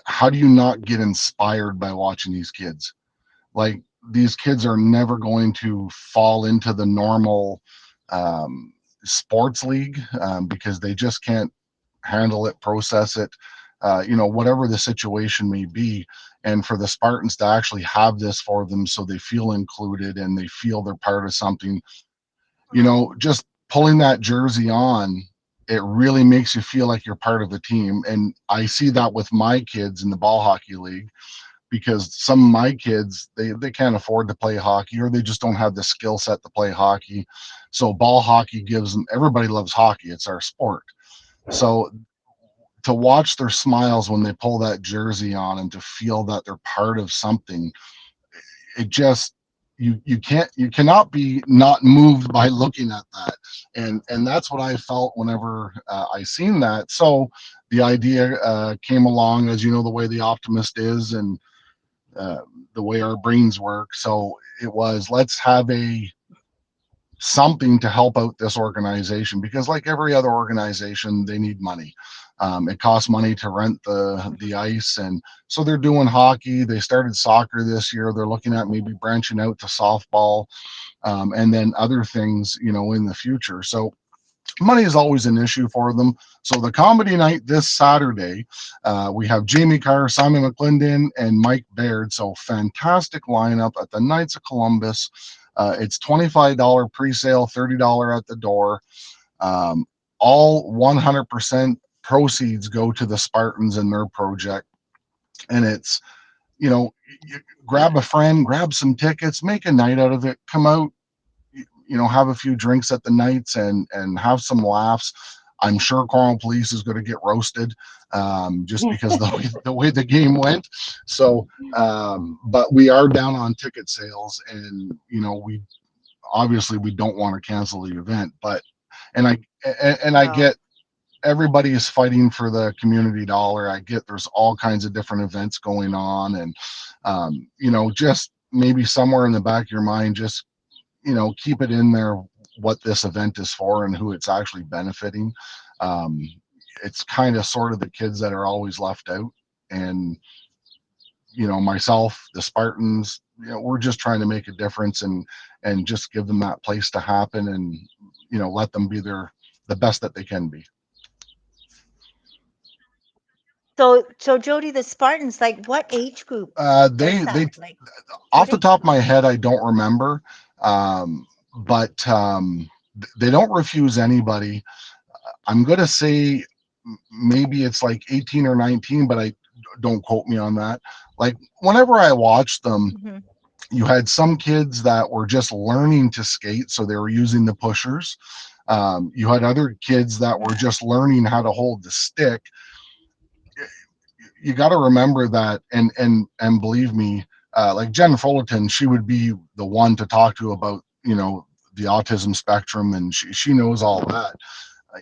How do you not get inspired by watching these kids? Like, these kids are never going to fall into the normal um, sports league because they just can't handle it, process it, whatever the situation may be. And for the Spartans to actually have this for them so they feel included and they feel they're part of something, just pulling that jersey on, it really makes you feel like you're part of the team. And I see that with my kids in the ball hockey league, because some of my kids, they can't afford to play hockey, or they just don't have the skill set to play hockey. So ball hockey gives them, everybody loves hockey. It's our sport. So to watch their smiles when they pull that jersey on and to feel that they're part of something, it just, you cannot be not moved by looking at that. And that's what I felt whenever I seen that. So the idea came along, as you know, the way the Optimist is, and uh, the way our brains work. So it was, let's have a something to help out this organization, because like every other organization, they need money. It costs money to rent the ice, and so they're doing hockey. They started soccer this year. They're looking at maybe branching out to softball, and then other things, in the future. So money is always an issue for them. So the comedy night this Saturday, we have Jamie Carr, Simon McClendon, and Mike Baird. So fantastic lineup at the Knights of Columbus. It's $25 pre-sale, $30 at the door. All 100% proceeds go to the Spartans and their project. And it's, you grab a friend, grab some tickets, make a night out of it, come out, have a few drinks at the Knights and have some laughs. I'm sure Cornwall Police is going to get roasted just because the way the game went. So, but we are down on ticket sales, and we obviously we don't want to cancel the event. But I get everybody is fighting for the community dollar. I get there's all kinds of different events going on, and just maybe somewhere in the back of your mind, just keep it in there what this event is for and who it's actually benefiting. It's kind of sort of the kids that are always left out. And, myself, the Spartans, we're just trying to make a difference and just give them that place to happen, and, let them be the best that they can be. So Jody, the Spartans, like what age group They is that? Like, off the top of my head, I don't remember. But they don't refuse anybody. I'm going to say maybe it's like 18 or 19, but I don't quote me on that. Like, whenever I watched them, mhm. you had some kids that were just learning to skate, so they were using the pushers. You had other kids that were just learning how to hold the stick. You got to remember that, and believe me, like Jen Fullerton, she would be the one to talk to about the autism spectrum, and she knows all that.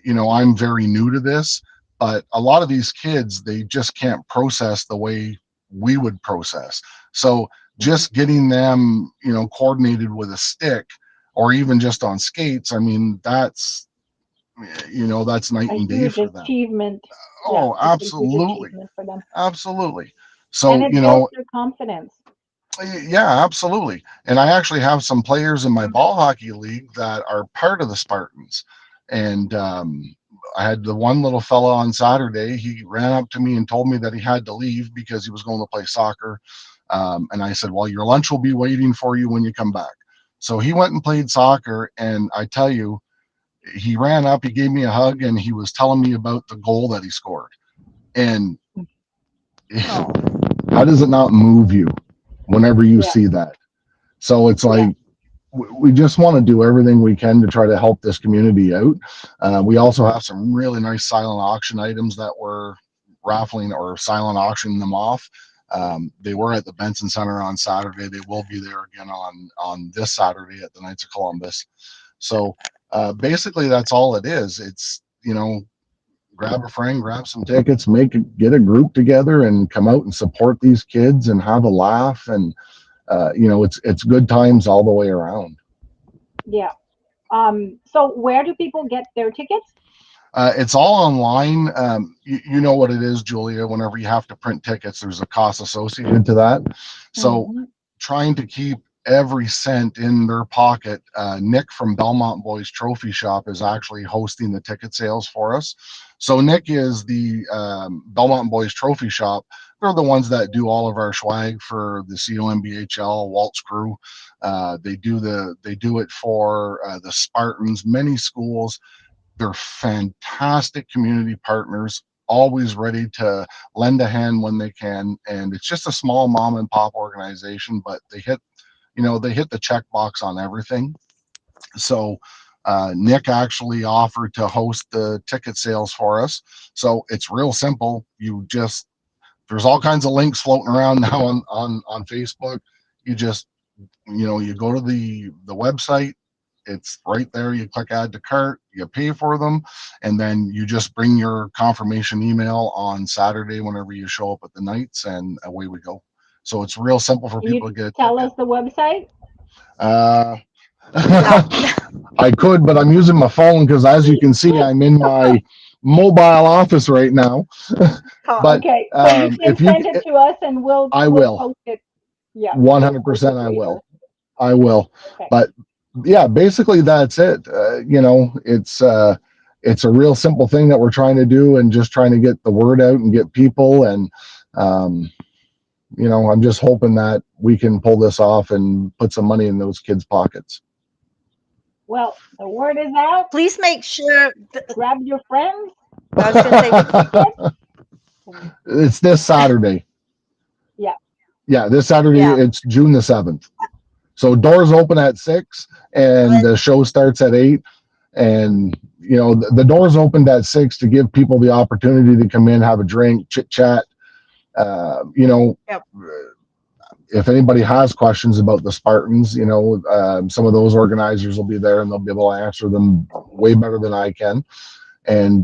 I'm very new to this, but a lot of these kids, they just can't process the way we would process. So just getting them coordinated with a stick, or even just on skates, I mean, that's night A and day huge for them. achievement. Yeah, Oh, it's a huge absolutely. achievement for them. Absolutely. And So, it builds their confidence. yeah, absolutely. And I actually have some players in my ball hockey league that are part of the Spartans. And I had the one little fella on Saturday. He ran up to me and told me that he had to leave because he was going to play soccer. And I said, well, your lunch will be waiting for you when you come back. So he went and played soccer. And I tell you, he ran up, he gave me a hug, and he was telling me about the goal that he scored. And Oh, how does it not move you whenever you Yeah, see that? So it's yeah. like, we just want to do everything we can to try to help this community out. We also have some really nice silent auction items that we're raffling or silent auctioning them off. They were at the Benson Center on Saturday. They will be there again on this Saturday at the Knights of Columbus. So basically, that's all it is. It's, grab a friend, grab some tickets, get a group together, and come out and support these kids and have a laugh. And it's good times all the way around. Yeah. So where do people get their tickets? It's all online. You know what it is, Julia. Whenever you have to print tickets, there's a cost associated to that. So trying to keep every cent in their pocket. Nick from Belmont Boys Trophy Shop is actually hosting the ticket sales for us. So Nick is the Belmont Boys Trophy Shop. They're the ones that do all of our swag for the COMBHL Waltz crew. They do it for the Spartans, many schools. They're fantastic community partners, always ready to lend a hand when they can. And it's just a small mom and pop organization, but they hit the checkbox on everything. So Nick actually offered to host the ticket sales for us. So it's real simple. There's all kinds of links floating around now on Facebook. You just, you go to the website. It's right there. You click add to cart, you pay for them, and then you just bring your confirmation email on Saturday whenever you show up at the Knights, and away we go. So it's real simple for people to get. Tell us the website. I could, but I'm using my phone because, as you can see, I'm in my mobile office right now. But okay, so you can send it to us, and we'll post it. Yeah, 100%. I will. Okay. But yeah, basically that's it. It's a real simple thing that we're trying to do, and just trying to get the word out and get people. And I'm just hoping that we can pull this off and put some money in those kids' pockets. Well, the word is out. Please make sure. Grab your friends. I was going to say. It's this Saturday. Yeah. Yeah, this Saturday. Yeah. It's June the 7th. So doors open at 6 and the show starts at 8. And, the doors opened at 6 to give people the opportunity to come in, have a drink, chit chat. Yep. If anybody has questions about the Spartans, some of those organizers will be there and they'll be able to answer them way better than I can. And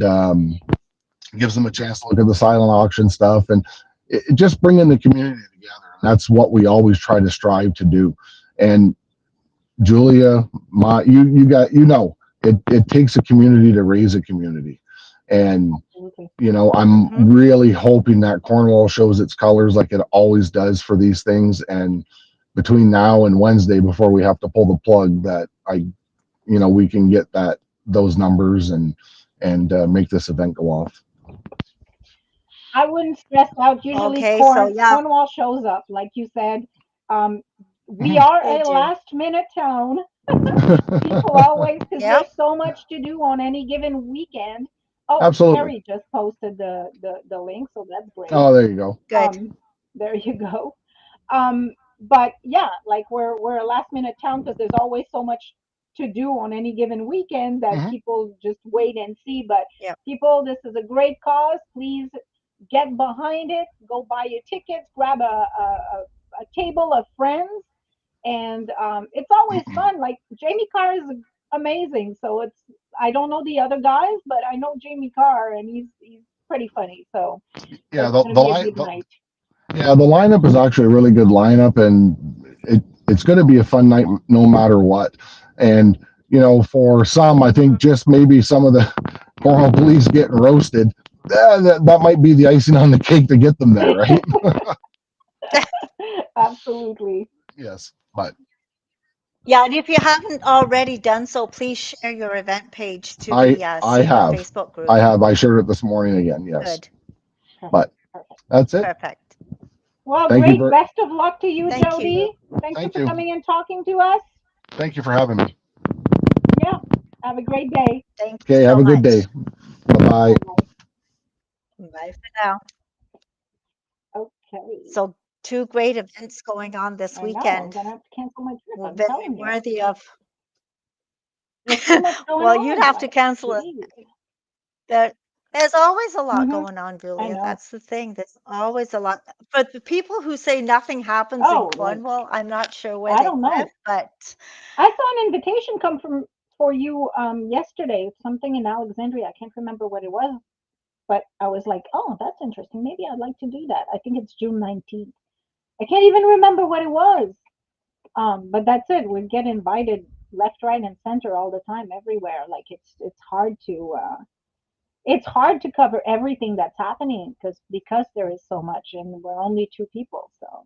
gives them a chance to look at the silent auction stuff, and just bringing the community together. That's what we always try to strive to do. And Julia, it takes a community to raise a community. And I'm really hoping that Cornwall shows its colors like it always does for these things. And between now and Wednesday, before we have to pull the plug, that we can get those numbers and make this event go off. I wouldn't stress out. Usually Cornwall shows up, like you said. We are a last-minute town. People always, because there's so much to do on any given weekend. Oh, absolutely. Terry just posted the link, so that's great. Oh, there you go. Good. There you go. But yeah, like we're a last-minute town because there's always so much to do on any given weekend that people just wait and see. But people, this is a great cause. Please get behind it. Go buy your tickets. Grab a table of friends. And it's always fun. Like Jamie Carr is amazing. So I don't know the other guys, but I know Jamie Carr, and he's pretty funny. So yeah, the lineup is actually a really good lineup, and it's going to be a fun night no matter what. And for some, I think just maybe some of the Cornwall police getting roasted, that might be the icing on the cake to get them there, right? Absolutely. Yes, but yeah, and if you haven't already done so, please share your event page to the Facebook group. I shared it this morning again. Yes. Good. But that's it. Perfect. Well, great. Best of luck to you, Jody. Thank you for coming and talking to us. Thank you for having me. Yeah. Have a great day. Thank you. Okay. Have a good day. Bye-bye. Bye for now. Okay. So 2 great events going on this weekend. I'm gonna have to cancel my trip. Well, very worthy of. There's too much going well, on. You'd have to cancel it. There's always a lot Hmm. going on, I Julia. know. That's the thing. There's always a lot. But the people who say nothing happens in Oh, like Cornwall, I'm not sure where I they don't live, know. but I saw an invitation come from for you yesterday. Something in Alexandria. I can't remember what it was, but I was like, oh, that's interesting. Maybe I'd like to do that. I think it's June 19th. I can't even remember what it was. But that's it. We get invited left, right, and center all the time, everywhere. Like it's hard to cover everything that's happening because there is so much, and we're only two people. So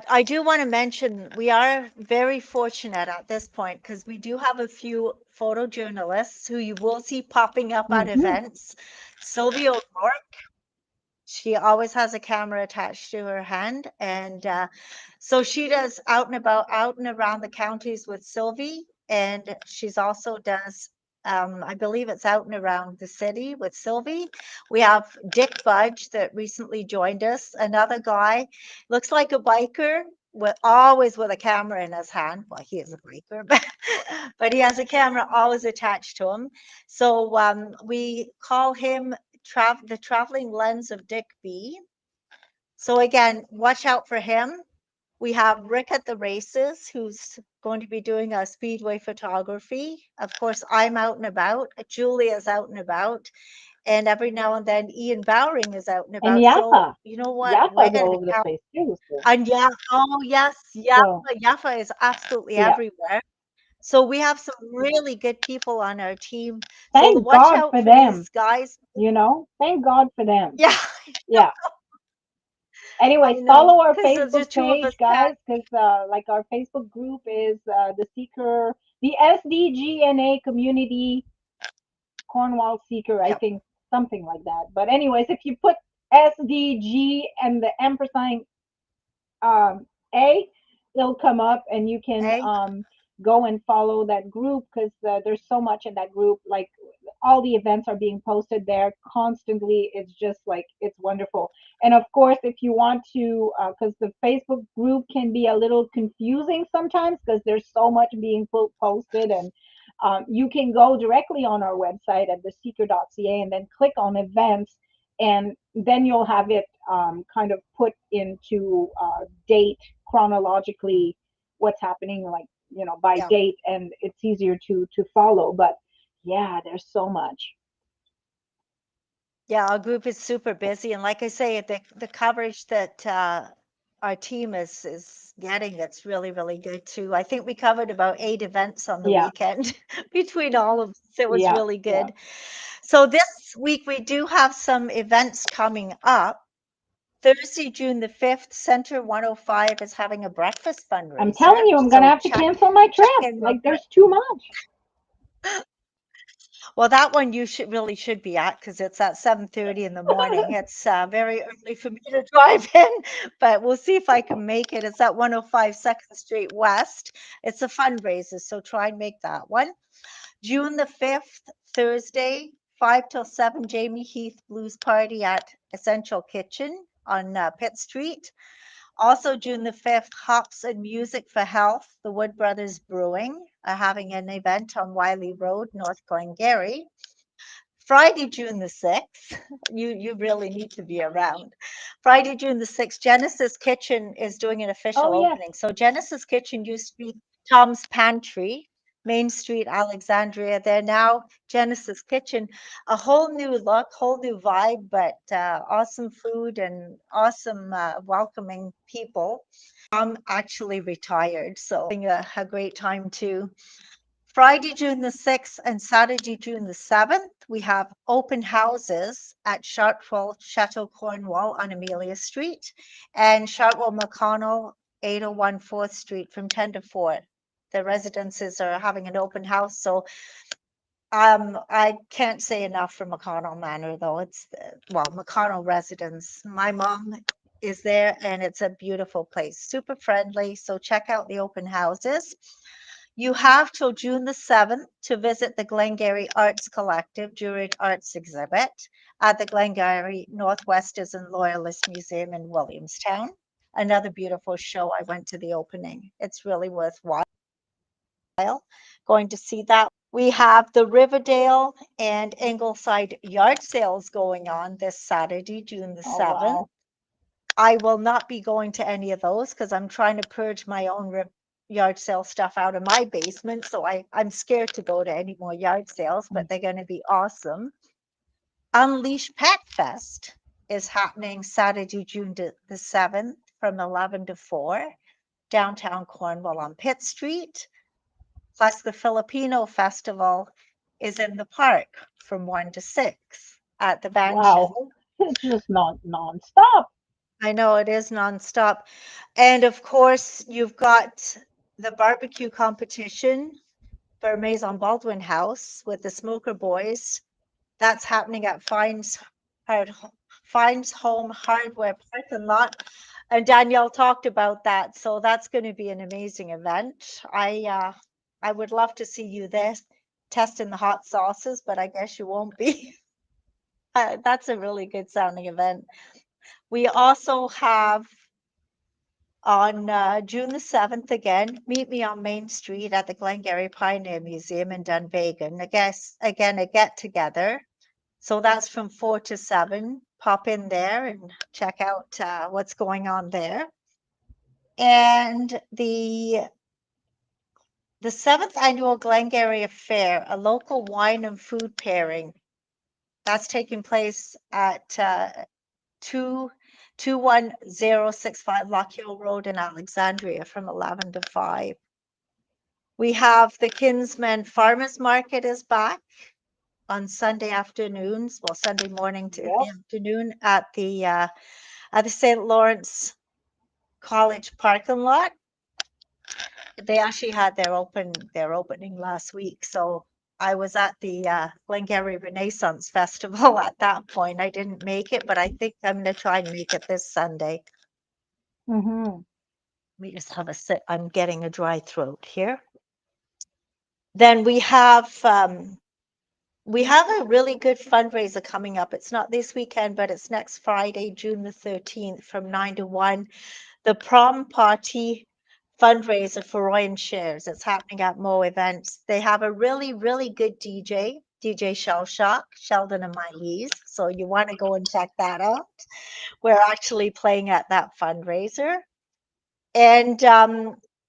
I do want to mention we are very fortunate at this point because we do have a few photojournalists who you will see popping up at hmm events. Sylvia O'Rourke, she always has a camera attached to her hand, and so she does out and about, out and around the counties with Sylvie, and she's also does. I believe it's out and around the city with Sylvie. We have Dick Budge that recently joined us, another guy, looks like a biker, with always with a camera in his hand. Well, he is a biker, but he has a camera always attached to him. So we call him the traveling lens of Dick B. So again, watch out for him. We have Rick at the races, who's going to be doing a speedway photography. Of course, I'm out and about. Julia's out and about, and every now and then Ian Bowring is out and and about. So Yaffa, you know what? We're Yaffa's going all to over the have. place too. So And yeah, oh yes, so Yaffa is absolutely yeah, everywhere. So we have some really good people on our team. So thank watch God out for for them. these guys. Thank God for them. Yeah, Yeah. I Anyways, know, follow our because the Facebook two of us page, can't. guys, because like our Facebook group is the SDGNA Community Cornwall Seeker, I Yep. think, something like that. But anyways, if you put SDG and the ampersand um, A, it'll come up and you can Hey, go and follow that group because there's so much in that group. Like all the events are being posted there constantly. It's just like it's wonderful. And of course, if you want to, because the Facebook group can be a little confusing sometimes because there's so much being posted and you can go directly on our website at theseeker.ca and then click on events and then you'll have it kind of put into date chronologically what's happening like by yeah. date and it's easier to follow but yeah there's so much. Yeah, our group is super busy, and like I say, the coverage that our team is getting, it's really, really good too. I think we covered about 8 events on the Yeah, weekend between all of us. It was yeah, really yeah. good. So this week we do have some events coming up. Thursday, June the 5th, Center 105 is having a breakfast I'm fundraiser. telling you I'm gonna So have to cancel my check trip, in real like quick. there's too much. Well, that one you should be at because it's at 7:30 in the morning. It's very early for me to drive in, but we'll see if I can make it. It's at 105 2nd Street West. It's a fundraiser, so try and make that one. June the 5th, Thursday, 5 till 7, Jamie Heath Blues Party at Essential Kitchen on Pitt Street. Also, June the 5th, Hops and Music for Health. The Wood Brothers Brewing are having an event on Wiley Road, North Glengarry. Friday, June the 6th, you really need to be around. Friday, June the 6th, Genesis Kitchen is doing an Oh official yes, opening. So Genesis Kitchen used to be Tom's Pantry, Main Street, Alexandria. They're now Genesis Kitchen, a whole new look, whole new vibe, but awesome food and awesome welcoming people. Tom actually retired, so a great time too. Friday, June the 6th and Saturday, June the 7th, we have open houses at Chartwell Chateau Cornwall on Amelia Street and Chartwell McConnell, 801 4th Street from 10 to 4. The residences are having an open house. So I can't say enough for McConnell Manor, though. Well, McConnell residence. My mom is there and it's a beautiful place, super friendly. So check out the open houses. You have till June the 7th to visit the Glengarry Arts Collective Juried Arts exhibit at the Glengarry Northwesters and Loyalist Museum in Williamstown. Another beautiful show. I went to the opening. It's really worthwhile going to see that. We have the Riverdale and Ingleside yard sales going on this Saturday, June the Oh 7th. wow. I will not be going to any of those because I'm trying to purge my own yard sale stuff out of my basement. So I'm scared to go to any more yard sales, but they're going to be awesome. Unleash Pet Fest is happening Saturday, June the 7th from 11 to 4, downtown Cornwall on Pitt Street. Plus, the Filipino Festival is in the park from 1 to 6 at the band Wow. shell. It's just not non-stop. I know it is nonstop. And of course, you've got the barbecue competition for Maison Baldwin House with the Smoker Boys. That's happening at Hard, Fines Home Hardware parking lot. And Danielle talked about that. So that's going to be an amazing event. I would love to see you there testing the hot sauces, but I guess you won't be. That's a really good sounding event. We also have on June the 7th again, meet me on Main Street at the Glengarry Pioneer Museum in Dunvegan. I guess again a get together. So that's from 4 to 7. Pop in there and check out what's going on there. And the 7th annual Glengarry Affair, a local wine and food pairing, that's taking place at 21065 Lock Hill Road in Alexandria from 11 to 5. We have the Kinsman Farmers Market is back on Sunday afternoons, well, Sunday morning to the Yep. afternoon at the St. Lawrence College parking lot. They actually had their opening last week, so I was at the Glengarry Renaissance Festival at that point. I didn't make it, but I think I'm gonna try and make it this Sunday. Mm-hmm. We just have a sip. I'm getting a dry throat here. Then we have a really good fundraiser coming up. It's not this weekend, but it's next Friday, June the 13th from 9 to 1. The prom party fundraiser for Roy and Shares. It's happening at Mo Events. They have a really, really good DJ Shell Shock, Sheldon and My-Liis. So you want to go and check that out. We're actually playing at that fundraiser. And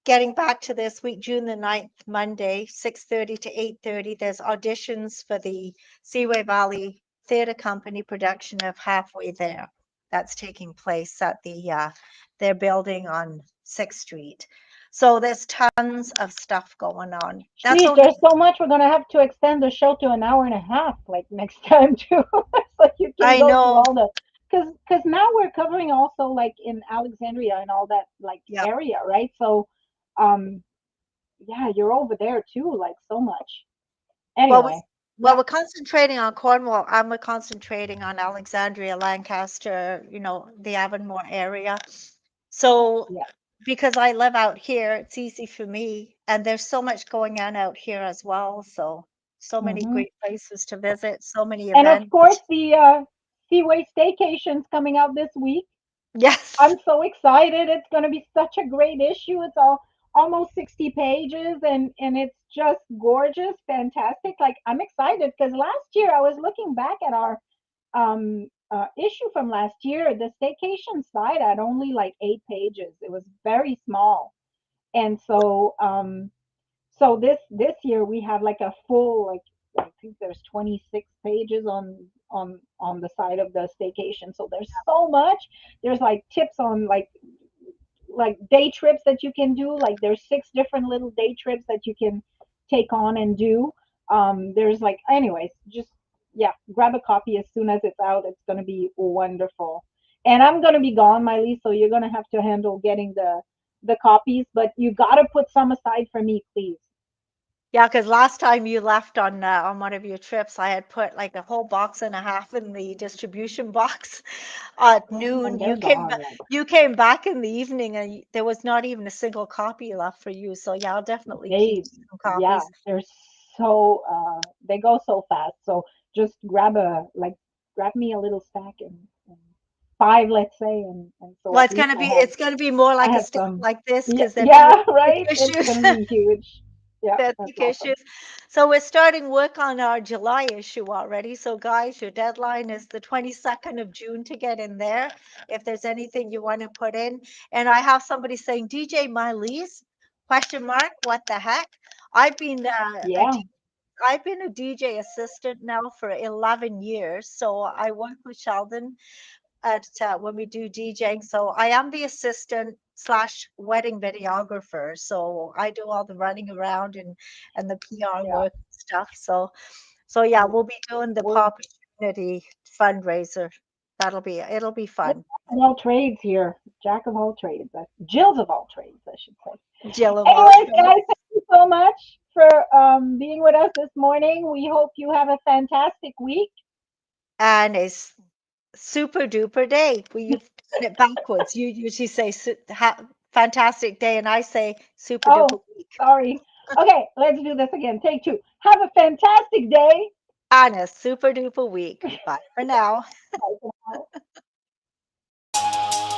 getting back to this week, June the 9th, Monday, 6:30 to 8:30, there's auditions for the Seaway Valley Theatre Company production of Halfway There. That's taking place at their building on 6th Street. So there's tons of stuff going on. That's Geez, only, there's so much. We're gonna have to extend the show to an hour and a half, like next time too, so you can I go through know. all the. Because now we're covering also like in Alexandria and all that like Yeah. area, right? So, um, yeah, you're over there too, like so much. Well, Anyway, we're yeah, concentrating on Cornwall. I'm concentrating on Alexandria, Lancaster, the Avonmore area. So yeah. because I live out here, it's easy for me. And there's so much going on out here as well. So many Hmm. great places to visit, so many And of course, events. the Seaway Staycation's coming out this week. Yes. I'm so excited. It's going to be such a great issue. It's all almost 60 pages and it's just gorgeous, fantastic. Like I'm excited because last year I was looking back at our issue from last year. The staycation side had only like 8 pages. It was very small. And so this year we have like a full like I think there's 26 pages on the side of the staycation. So there's so much. There's like tips on like day trips that you can do. Like there's 6 different little day trips that you can take on and do. There's like anyways, just yeah, grab a copy as soon as it's out. It's gonna be wonderful. And I'm gonna be gone, Miley, so you're gonna have to handle getting the copies, but you gotta put some aside for me, please. Yeah, because last time you left on one of your trips, I had put like a whole box and a half in the distribution box at And noon. they're gone. Like You came back in the evening and there was not even a single copy left for you. So yeah, I'll definitely keep they, some yeah, copies. they're so they go so fast. So just grab me a little stack and 5, let's say, and so Well, at least it's gonna be more I like a have stack some. like this Yeah, because they're bigger yeah, right. It's issues. gonna be huge. Yeah, that's ethnic awesome. issues. So we're starting work on our July issue already. So guys, your deadline is the 22nd of June to get in there. If there's anything you want to put in. And I have somebody saying, DJ Mai-Liis, question mark, what the heck? I've been Yeah, I've been a DJ assistant now for 11 years. So I work with Sheldon at when we do DJing. So I am the assistant slash wedding videographer. So I do all the running around and the PR yeah. work and stuff. So yeah, W- we'll be doing the We're opportunity fundraiser. It'll be jack fun. of all trades here. Jack of all trades. Jills of all trades, I should say. Jill of all Anyways, trades. guys, thank you so much for being with us this morning. We hope you have a fantastic week. And it's super duper day. You've done it backwards. You usually say fantastic day, and I say super Oh, duper week. sorry. Okay, let's do this again. Take two. Have a fantastic day. And a super duper week. Bye for now. Bye for now.